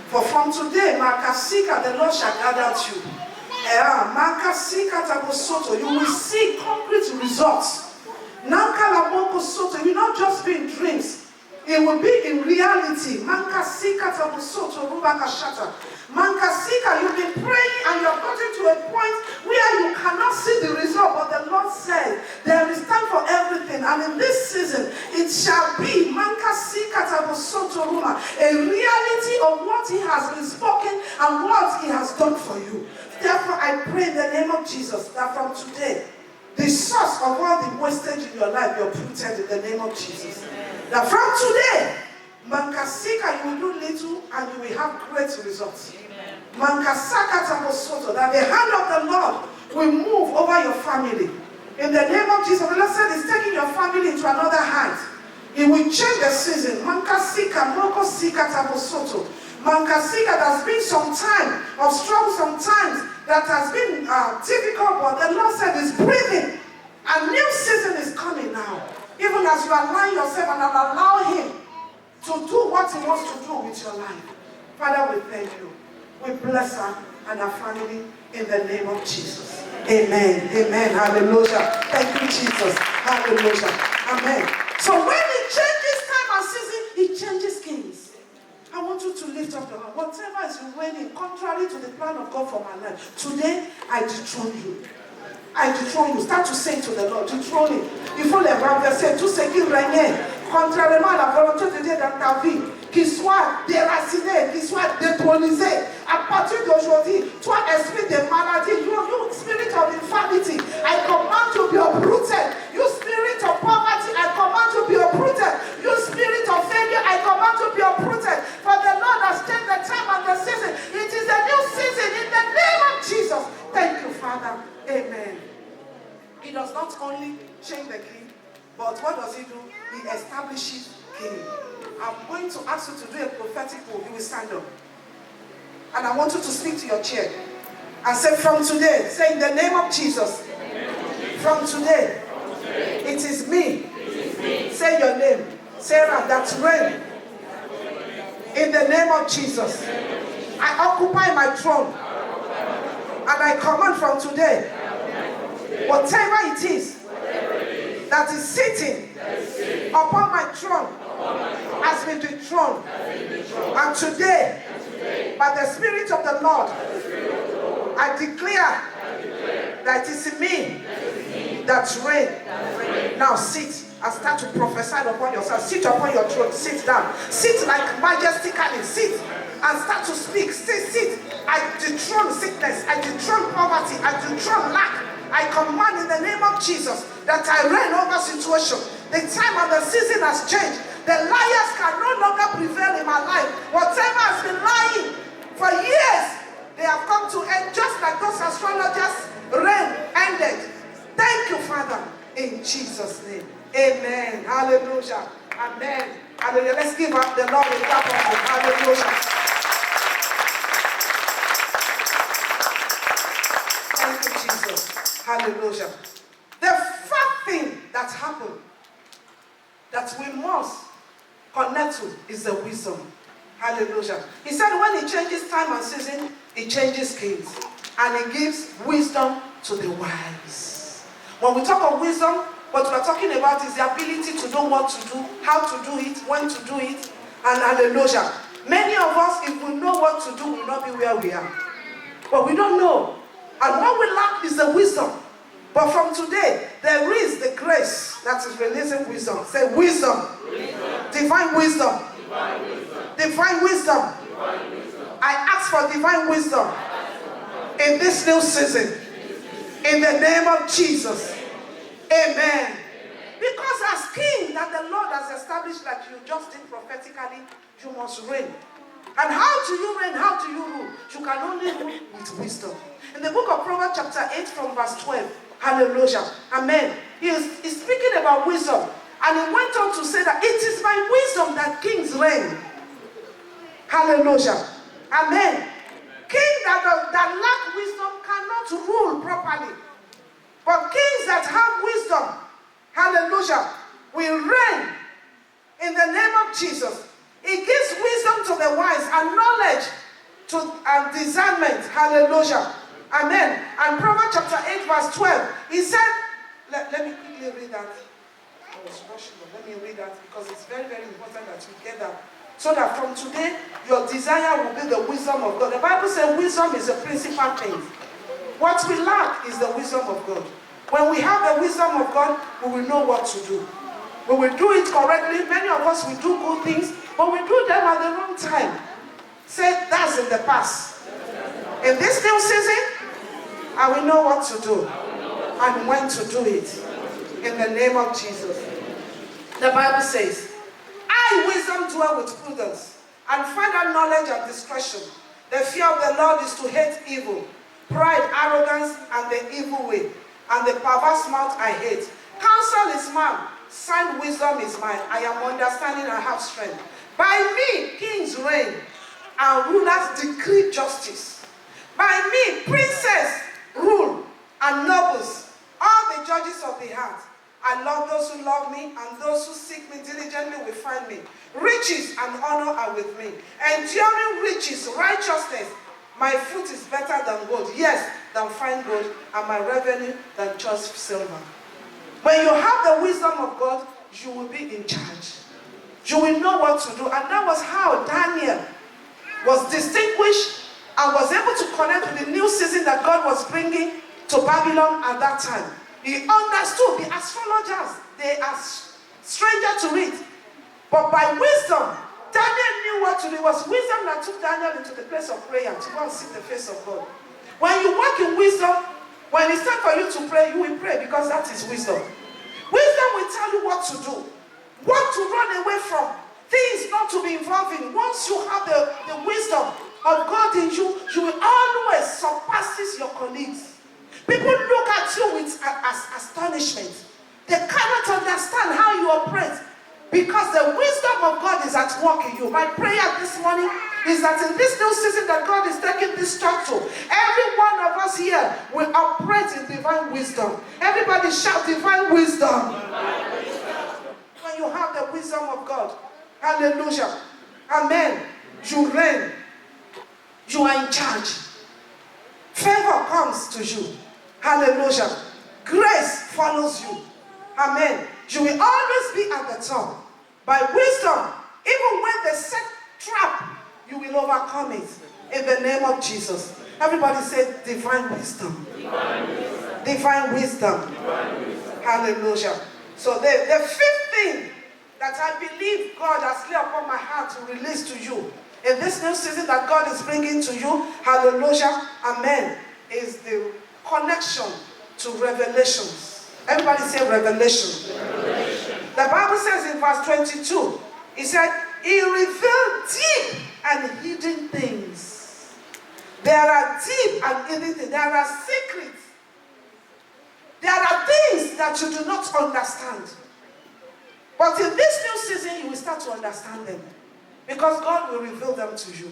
For from today, Makasika, the Lord shall gather you. Makasika Tabosoto, you will see concrete results. Nankalaboko Soto, it will not just be in dreams, it will be in reality. Mankasika Tabosoto, Rubakashata. Mankasika, you've been praying and you're gotten to a point where you cannot see the result, but the Lord said there is time for everything, and in this season it shall be Mankasika Tabosoto Ruma, a reality of what He has been spoken and what He has done for you. Therefore, I pray in the name of Jesus that from today, the source of all the wastage in your life, you're uprooted in the name of Jesus. That from today, Mankasika, you will do little and you will have great results. Mankasaka Tabosoto, that the hand of the Lord will move over your family. In the name of Jesus, the Lord said He's taking your family into another height. It will change the season. Mankasika, Mokosika Tabosoto. Mankasika, there's been some time of struggle, sometimes that has been difficult, but the Lord said He's breathing. A new season is coming now. Even as you align yourself and allow Him to do what He wants to do with your life. Father, we thank you. We bless her and her family in the name of Jesus. Amen. Amen. Hallelujah. Thank you, Jesus. Hallelujah. Amen. So when it changes time and season, it changes kings. I want you to lift up your hand. Whatever is reigning contrary to the plan of God for my life, today I dethrone you. I dethrone you. Start to say to the Lord, dethrone him. Il faut les renverser. Tout ce qui régnait contrairement à la volonté de Dieu dans ta vie, qu'il soit déraciné, qu'il soit détronisé. À partir d'aujourd'hui, toi, esprit de maladie, you spirit of infirmity, I command you to be uprooted. You spirit of poverty, I command you to be uprooted. You spirit of failure, I command you to be uprooted. For the Lord has changed the time and the season. It is a new season in the name of Jesus. Thank you, Father. Amen. He does not only change the king, But what does he do? He establishes king. I'm going to ask you to do a prophetic move. You will stand up. And I want you to speak to your chair. And say, from today, say in the name of Jesus. From today, it is me. Say your name. Sarah, that's reign. In the name of Jesus. I occupy my throne. And I command from today, whatever it is that is sitting upon my throne has been dethroned. And today, by the Spirit of the Lord, I declare that it is me that reign. Now sit and start to prophesy upon yourself. Sit upon your throne. Sit down. Sit like majestically. Sit and start to speak. Sit. I dethrone sickness. I dethrone poverty. I dethrone lack. I command in the name of Jesus that I reign over situation. The time and the season has changed. The liars can no longer prevail in my life. Whatever has been lying for years, they have come to end, just like those astrologers' reign ended. Thank you, Father, in Jesus' name. Amen. Hallelujah. Amen. Hallelujah. Let's give up the Lord a clap of hands. Hallelujah. Thank you, Jesus. Hallelujah. The first thing that happened that we must connect to is the wisdom. Hallelujah. He said when he changes time and season, he changes kings. And he gives wisdom to the wise. When we talk of wisdom, what we're talking about is the ability to know what to do, how to do it, when to do it, and hallelujah. Many of us, if we know what to do, will not be where we are. But we don't know. And what we lack is the wisdom. But from today, there is the grace that is releasing wisdom. Say wisdom. Divine wisdom. Divine wisdom. I ask for divine wisdom in this new season. In the name of Jesus. Amen. Because as king that the Lord has established, like you just did prophetically, you must reign. And how do you reign? How do you rule? You can only rule with wisdom. In the book of Proverbs chapter 8 from verse 12, hallelujah, amen. He is speaking about wisdom. And he went on to say that it is by wisdom that kings reign. Hallelujah. Amen. Kings that lack wisdom cannot rule properly. But kings that have wisdom, hallelujah, will reign in the name of Jesus. He gives wisdom to the wise and knowledge and discernment. Hallelujah. Amen. And Proverbs chapter 8 verse 12, he said, let me quickly read that. I was rushing, but let me read that because it's very, very important that we get that. So that from today, your desire will be the wisdom of God. The Bible says wisdom is a principal thing. What we lack is the wisdom of God. When we have the wisdom of God, we will know what to do. We will do it correctly. Many of us will do good things, but we do them at the wrong time. Say, that's in the past. In this new season, I will know what to do and when to do it. In the name of Jesus. The Bible says, I, wisdom, dwell with prudence and find out knowledge and discretion. The fear of the Lord is to hate evil, pride, arrogance, and the evil way. And the perverse mouth I hate. Counsel is mine, sound wisdom is mine. I am understanding and have strength. By me, kings reign, and rulers decree justice. By me, princes rule, and nobles, all the judges of the heart. I love those who love me, and those who seek me diligently will find me. Riches and honor are with me. Enduring riches, righteousness. My fruit is better than gold, yes, than fine gold, and my revenue than choice silver. When you have the wisdom of God, you will be in charge. You will know what to do. And that was how Daniel was distinguished and was able to connect with the new season that God was bringing to Babylon at that time. He understood the astrologers. They are stranger to it. But by wisdom, Daniel knew what to do. It was wisdom that took Daniel into the place of prayer to go and seek the face of God. When you walk in wisdom, when it's time for you to pray, you will pray because that is wisdom. Wisdom will tell you what to do, what to run away from, things not to be involved in. Once you have the wisdom of God in you, you will always surpass your colleagues. People look at you with astonishment. They can't cannot understand how you operate because the wisdom of God is at work in you. My prayer this morning is that in this new season that God is taking this church to, every one of us here will operate in divine wisdom. Everybody shout divine wisdom. When you have the wisdom of God, hallelujah, amen, you reign, you are in charge. Favor comes to you, hallelujah. Grace follows you, amen. You will always be at the top. By wisdom, even when they set trap, you will overcome it in the name of Jesus. Everybody say divine wisdom. Divine wisdom. Divine wisdom. Divine wisdom. Hallelujah. So the fifth thing that I believe God has laid upon my heart to release to you in this new season that God is bringing to you, hallelujah, amen, is the connection to revelations. Everybody say revelation. Revelation. The Bible says in verse 22, it said, He revealed deep and hidden things. There are deep and hidden things. There are secrets. There are things that you do not understand. But in this new season, you will start to understand them. Because God will reveal them to you.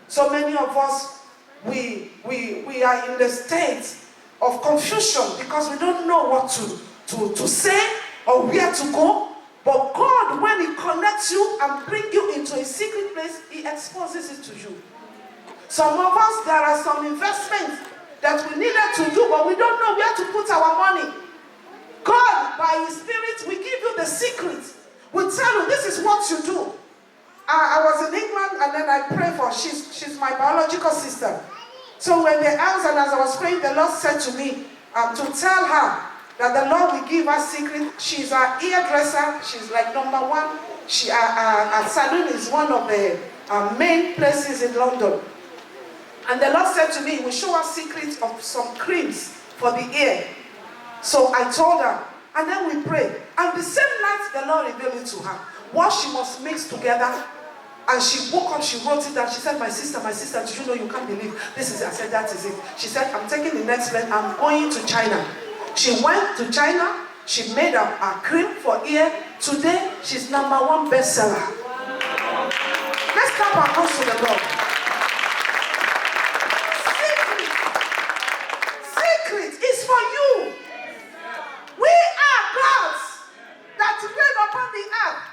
So many of us, we are in the state of confusion because we don't know what to say or where to go. But God, when He connects you and brings you into a secret place, He exposes it to you. Some of us, there are some investments that we needed to do, but we don't know where to put our money. God, by His Spirit, will give you the secret. We'll tell you, this is what you do. I was in England and then I prayed for, she's my biological sister. So when the house, and as I was praying, the Lord said to me to tell her that the Lord will give her secret. She's a hairdresser. She's like number one. Her salon is one of the main places in London. And the Lord said to me, He will show her secrets of some creams for the hair. So I told her, and then we prayed. And the same night, the Lord revealed it to her. What she must mix together. And she woke up, she wrote it down. She said, my sister, did you know you can't believe this is it? I said, that is it. She said, I'm taking the next plane. I'm going to China. She went to China. She made a cream for hair. Today, she's number one bestseller. Let's clap our hands to the Lord. Secret is for you. We are gods that reign upon the earth.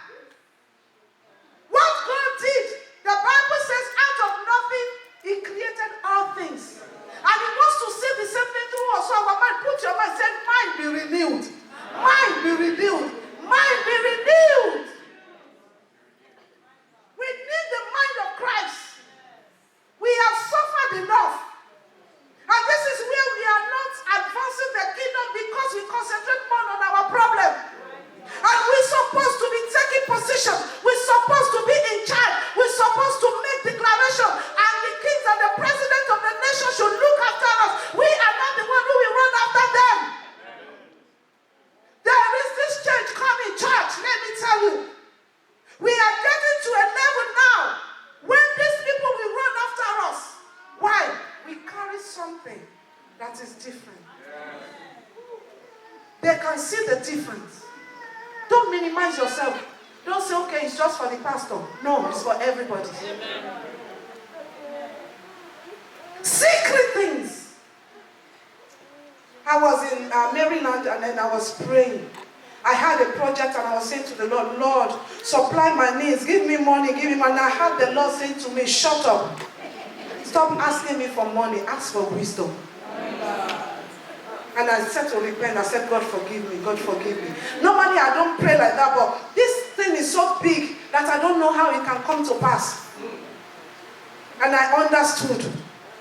What God did, the Bible says, out of nothing, He created all things. And He wants to say the same thing through us. So our mind, put your mind, say, mind be renewed. Mind be renewed. Mind be renewed. We need the mind of Christ. We have suffered enough. And this is where we are not advancing the kingdom because we concentrate more on our problem. And we're supposed to be taking position. We're supposed to be in charge. We're supposed to make declaration. And the kings and the president of the nation should look after us. We are not the one who will run after them. There is this change coming, church. Let me tell you. We are getting to a level now when these people will run after us. Why? We carry something that is different. They can see the difference. Don't minimize yourself. Don't say, okay, it's just for the pastor. No, it's for everybody. Amen. Secret things. I was in Maryland and then I was praying. I had a project and I was saying to the Lord, Lord, supply my needs. Give me money, give me money. And I had the Lord saying to me, shut up. Stop asking me for money. Ask for wisdom. And I said to repent, I said, God forgive me, God forgive me. Normally I don't pray like that, but this thing is so big that I don't know how it can come to pass. And I understood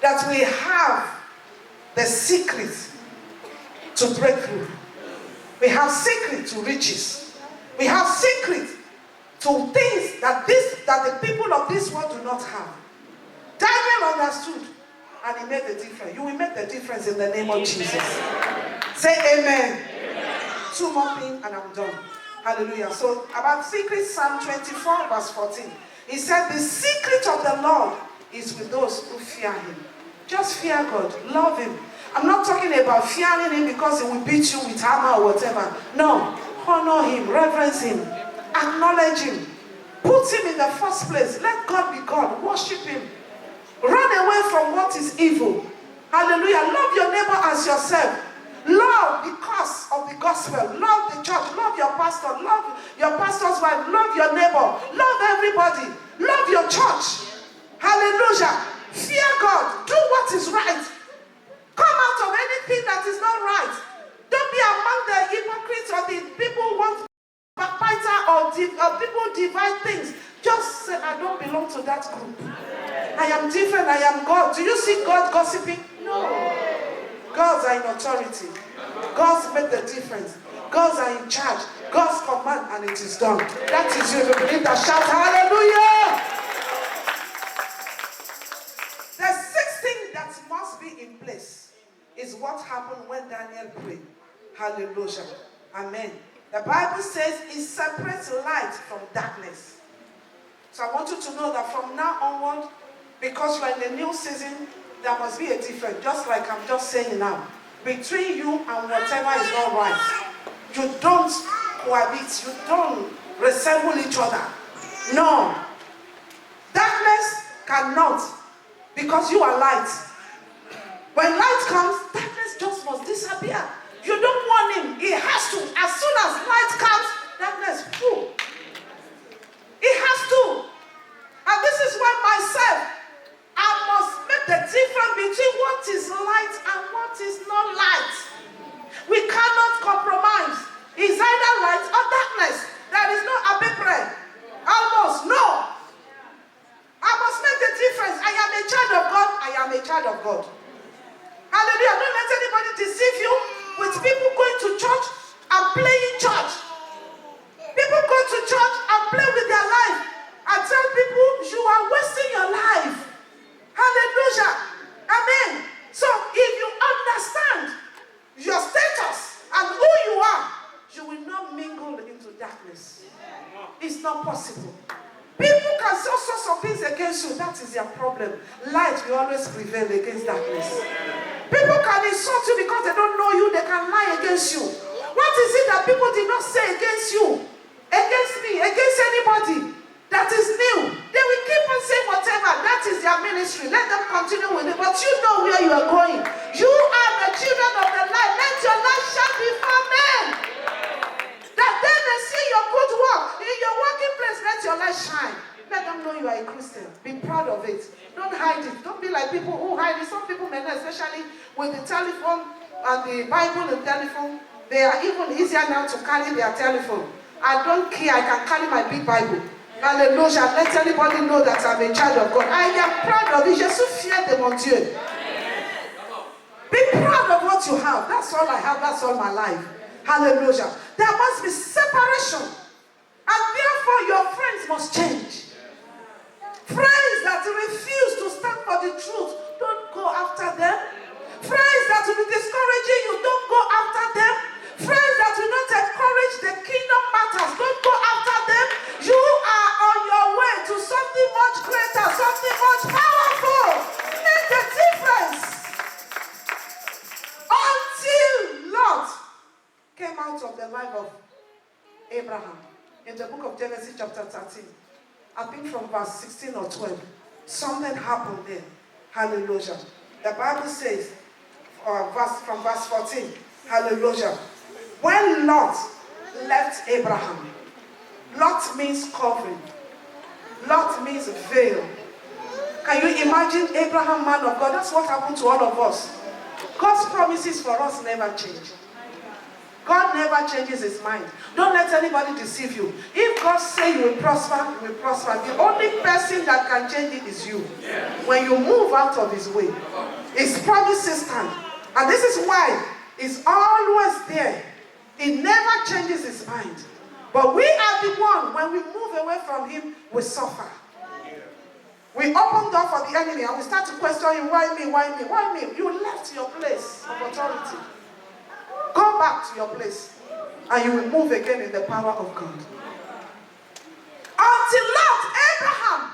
that we have the secret to breakthrough. We have secret to riches. We have secret to things that the people of this world do not have. Daniel understood. And he made the difference. You will make the difference in the name of Jesus. Say amen. Amen. Two more things and I'm done. Hallelujah. So about secret, Psalm 24 verse 14. He said, the secret of the Lord is with those who fear Him. Just fear God. Love Him. I'm not talking about fearing Him because He will beat you with hammer or whatever. No. honor him, reverence him, acknowledge him, put him in the first place. Let God be God. Worship him. Run away from what is evil. Hallelujah. Love your neighbor as yourself. Love because of the gospel. Love the church. Love your pastor. Love your pastor's wife. Love your neighbor. Love everybody. Love your church. Hallelujah. Fear God. Do what is right. Come out of anything that is not right. Don't be among the hypocrites or the people who want backbiter or people divide things. Just say, I don't belong to that group. I am different. I am God. Do you see God gossiping? No. Gods are in authority. Gods make the difference. Gods are in charge. God's command and it is done. That is you. If you believe that, shout hallelujah. The sixth thing that must be in place is what happened when Daniel prayed. Hallelujah. Amen. The Bible says it separates light from darkness. So I want you to know that from now onward, because you are in a new season, there must be a difference, just like I'm just saying now. Between you and whatever is not right. You don't cohabit. You don't resemble each other. No. Darkness cannot, because you are light. When light comes, darkness just must disappear. You don't want him. He has to. As soon as light comes, darkness, poof. It has to. And this is why myself, I must make the difference between what is light and what is not light. We cannot compromise. It's either light or darkness. There is no abibre. Almost no. I must make the difference. I am a child of God. I am a child of God. Hallelujah. Don't let anybody deceive you with people going to church and playing church. People go to church and play with their life. I tell people, you are wasting your life. Hallelujah. Amen. So if you understand your status and who you are, you will not mingle into darkness. It's not possible. People can say all sorts of things against you. That is their problem. Light will always prevail against darkness. People can insult you because they don't know you. They can lie against you. What is it that people did not say against you? Against me? Against anybody that is new? They will keep on saying whatever. That is their ministry. Let them continue with it. But you know where you are going. You are the children of the light. Let your light shine before men. That they may see your good work. In your working place, let your light shine. Let them know you are a Christian. Be proud of it. Don't hide it. Don't be like people who hide it. Some people may not, especially with the telephone and the Bible and telephone. They are even easier now to carry their telephone. I don't care. I can carry my big Bible. Hallelujah. Let anybody know that I'm a child of God. I am proud of it. Je suis fier de mon Dieu. Be proud of what you have. That's all I have. That's all my life. Hallelujah. There must be separation. And therefore your friends must change. Friends that refuse to stand for the truth, don't go after them. Friends that will be discouraging you, don't go after them. Friends that will not encourage the kingdom matters, don't go after them. You are on your way to something much greater, something much powerful. Make the difference. Until Lot came out of the life of Abraham. In the book of Genesis chapter 13, I think from verse 16 or 12, something happened there. Hallelujah. The Bible says, from verse 14, hallelujah. When Lot left Abraham, Lot means covering. Lot means veil. Can you imagine Abraham, man of God? That's what happened to all of us. God's promises for us never change. God never changes his mind. Don't let anybody deceive you. If God says you will prosper, you will prosper. The only person that can change it is you. When you move out of his way, his promises stand. And this is why it's always there. He never changes his mind. But we are the one, when we move away from him, we suffer. We open door for the enemy and we start to question him, why me, why me, why me? You left your place of authority. Go back to your place and you will move again in the power of God. Until Lot, Abraham,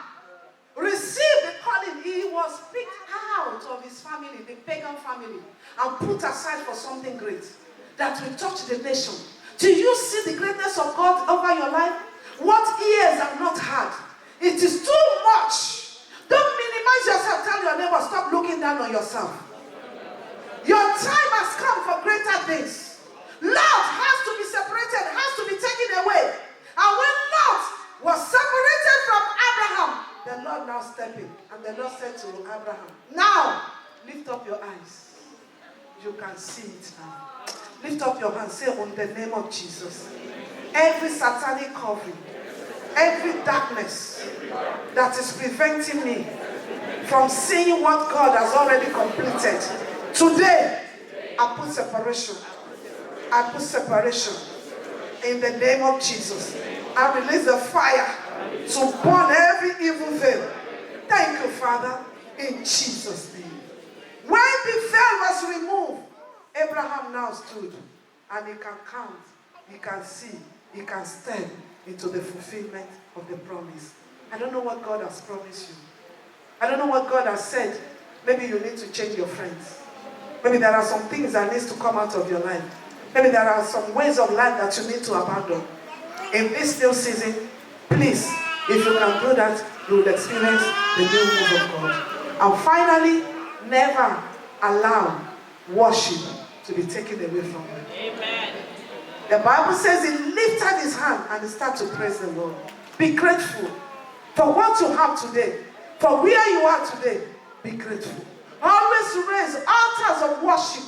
received the calling, he was picked out of his family, the pagan family, and put aside for something great that will touch the nation, Do you see the greatness of God over your life? What ears have not heard? It is too much. Don't minimize yourself. Tell your neighbor, stop looking down on yourself. Your time has come for greater things. Lot has to be separated, has to be taken away. And when Lot was separated from Abraham, the Lord now stepped in. And the Lord said to Abraham, now, lift up your eyes. You can see it now. Lift up your hands. Say, in the name of Jesus. Every satanic covering, every darkness that is preventing me from seeing what God has already completed, today, I put separation. I put separation. In the name of Jesus. I release the fire to burn every evil veil. Thank you, Father, in Jesus' name. When the veil was removed, Abraham now stood, and he can count, he can see, he can step into the fulfillment of the promise. I don't know what God has promised you. I don't know what God has said. Maybe you need to change your friends. Maybe there are some things that needs to come out of your life. Maybe there are some ways of life that you need to abandon. In this new season, please, if you can do that, you will experience the new move of God. And finally, never allow worship to be taken away from you. Amen. The Bible says he lifted his hand and he started to praise the Lord. Be grateful for what you have today. For where you are today, be grateful. Always raise altars of worship.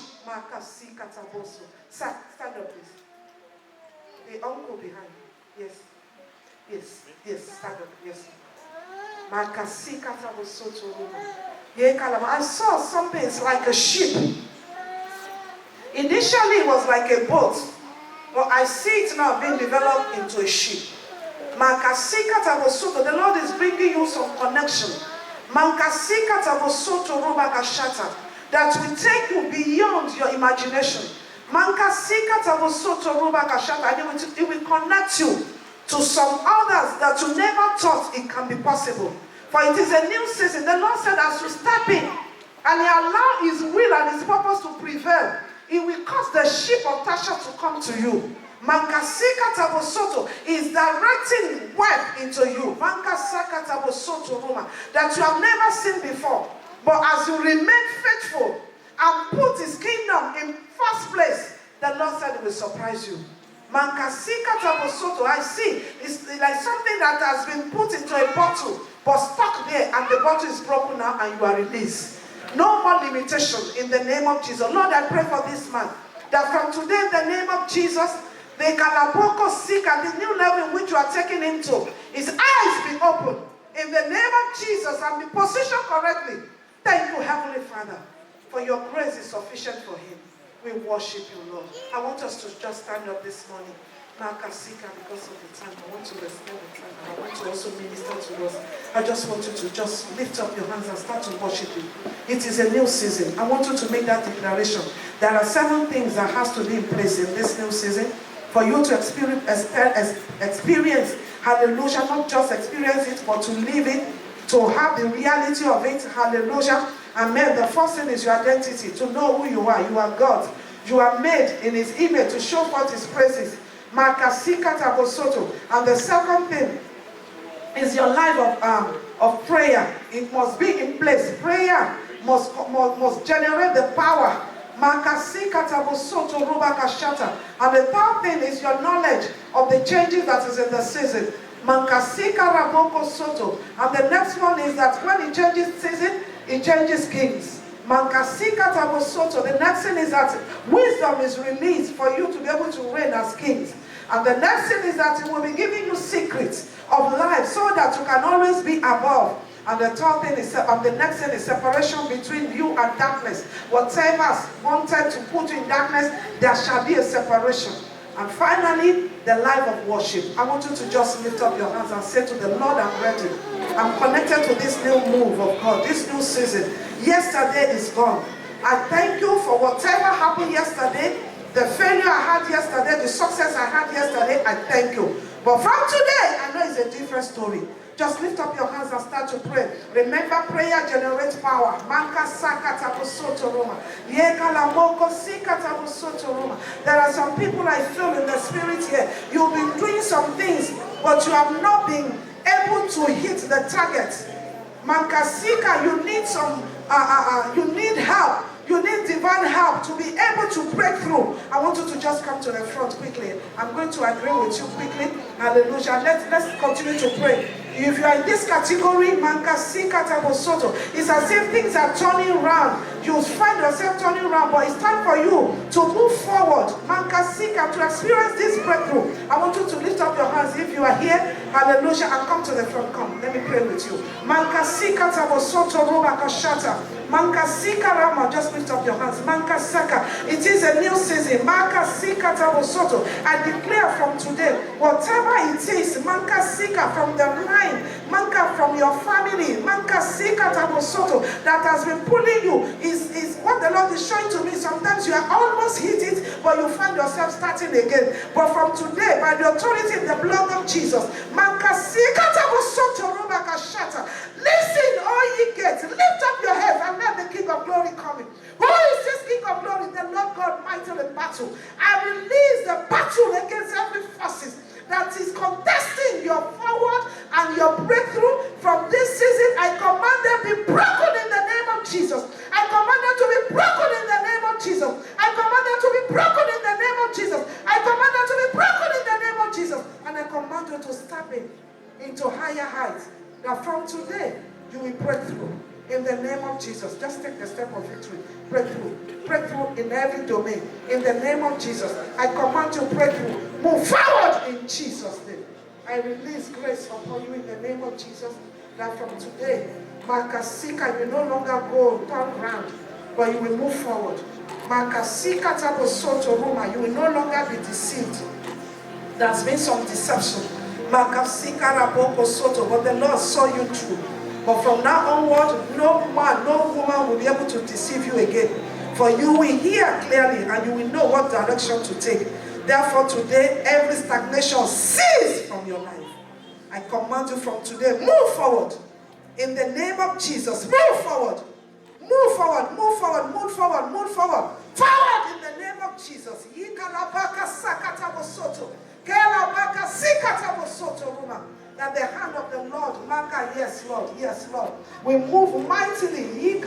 Stand up, please. The uncle behind you. Yes. Yes. Yes. Stand up. Yes. I saw something, it's like a ship. Initially it was like a boat, but I see it now being developed into a ship. The Lord is bringing you some connection. That will take you beyond your imagination. And it will connect you to some others that you never thought it can be possible. For it is a new season. The Lord said as you step in and He allow His will and His purpose to prevail, He will cause the ship of Tarshish to come to you. Mankasika Tabosoto is directing wealth into you. Mankasaka Tabosoto Roma that you have never seen before. But as you remain faithful and put His kingdom in first place, the Lord said He will surprise you. Mankasika Tabosoto, I see, it's like something that has been put into a bottle, but stuck there, and the bottle is broken now, and you are released. No more limitation in the name of Jesus. Lord, I pray for this man, that from today, in the name of Jesus, the Kalaboko seek at the new level in which you are taking him to, his eyes be open in the name of Jesus and be positioned correctly. Thank you, Heavenly Father, for your grace is sufficient for him. We worship you, Lord. I want us to just stand up this morning. Makasika, because of the time, I want to respect the time. I want to also minister to us. I just want you to just lift up your hands and start to worship Him. It is a new season. I want you to make that declaration. There are 7 things that has to be in place in this new season for you to experience, hallelujah, not just experience it, but to live it, to have the reality of it, hallelujah. Amen. The first thing is your identity, to know who you are. You are God. You are made in His image to show forth His praises. And the second thing is your life of prayer. It must be in place. Prayer must generate the power. And the third thing is your knowledge of the changes that is in the season. And the next one is that when it changes season, it changes kings. The next thing is that wisdom is released for you to be able to reign as kings. And the next thing is that it will be giving you secrets of life so that you can always be above. And the third thing is, the next thing is separation between you and darkness. Whatever wanted to put you in darkness, there shall be a separation. And finally, the life of worship. I want you to just lift up your hands and say to the Lord, I'm ready. I'm connected to this new move of God, this new season. Yesterday is gone. I thank you for whatever happened yesterday, the failure I had yesterday, the success I had yesterday, I thank you. But from today, I know it's a different story. Just lift up your hands and start to pray. Remember, prayer generates power. There are some people I feel in the spirit here. You've been doing some things, but you have not been able to hit the target. Mankasika, you need you need help. You need divine help to be able to break through. I want you to just come to the front quickly. I'm going to agree with you quickly. Hallelujah. Let's continue to pray. If you are in this category, it's as if things are turning around. You find yourself turning around, but it's time for you to move forward. To experience this breakthrough. I want you to lift up your hands if you are here. Hallelujah. And come to the front. Come. Let me pray with you. Mankasika Rama, just lift up your hands. Mankasaka, it is a new season. Mankasika Tabosoto, I declare from today, whatever it is, Mankasika from the line, Manka from your family, Mankasika Tabosoto, that has been pulling you, is what the Lord is showing to me. Sometimes you are almost hit it, but you find yourself starting again. But from today, by the authority in the blood of Jesus, Mankasika Tabosoto Rubakashata, listen, all ye gates, lift up your heads and let the King of Glory come in. Who is this King of Glory? The Lord God mighty in battle. I release the battle against every forces that is contesting your forward and your breakthrough from this season. I command them be broken in the name of Jesus. I command them to be broken in the name of Jesus. I command them to be broken in the name of Jesus. I command them to be broken in the name of Jesus. And I command you to step into higher heights. That from today, you will break through. In the name of Jesus, just take the step of victory. Breakthrough. Breakthrough in every domain. In the name of Jesus, I command you breakthrough. Move forward in Jesus' name. I release grace upon you in the name of Jesus. That from today, Makasika, you no longer go turn around, but you will move forward. Makasika Tabosoto Ruma, you will no longer be deceived. There's been some deception. Makasika Raboko Soto, but the Lord saw you through. But from now onward, no man, no woman will be able to deceive you again. For you will hear clearly and you will know what direction to take. Therefore today, every stagnation cease from your life. I command you from today, move forward. In the name of Jesus, move forward. Move forward, move forward, move forward, move forward. Forward in the name of Jesus. That the hand of the Lord, Maka, yes, Lord, we move mightily,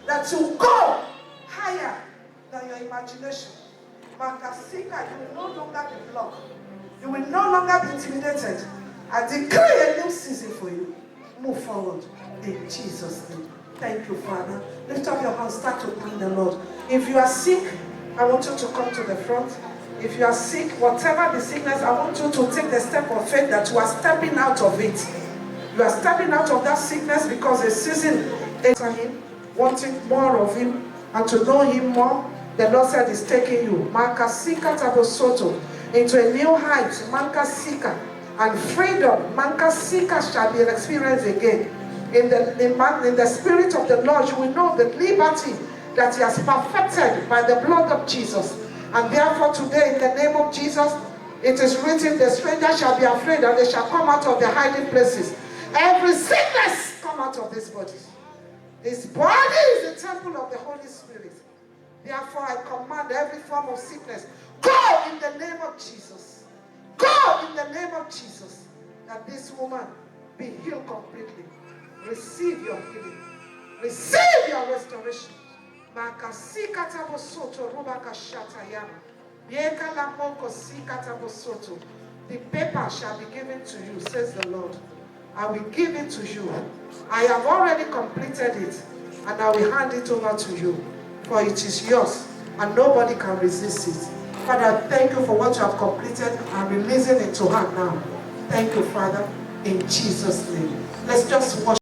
that you go higher than your imagination. Makasika, you will no longer be blocked. You will no longer be intimidated. I decree a new season for you. Move forward in Jesus' name. Thank you, Father. Lift up your hands, start to thank the Lord. If you are sick, I want you to come to the front. If you are sick, whatever the sickness, I want you to take the step of faith that you are stepping out of it. You are stepping out of that sickness because the season is him, wanting more of him and to know him more. The Lord said he's taking you. Makasika Tabosoto into a new height. Makasika and freedom. Makasika shall be experienced again. In the spirit of the Lord, you will know the liberty that he has perfected by the blood of Jesus. And therefore today, in the name of Jesus, it is written, the stranger shall be afraid and they shall come out of their hiding places. Every sickness come out of this body. This body is the temple of the Holy Spirit. Therefore, I command every form of sickness, go in the name of Jesus. Go in the name of Jesus. That this woman be healed completely. Receive your healing. Receive your restoration. The paper shall be given to you, says the Lord. I will give it to you. I have already completed it, and I will hand it over to you. For it is yours, and nobody can resist it. Father, thank you for what you have completed. I'm releasing it to her now. Thank you, Father, in Jesus' name. Let's just worship.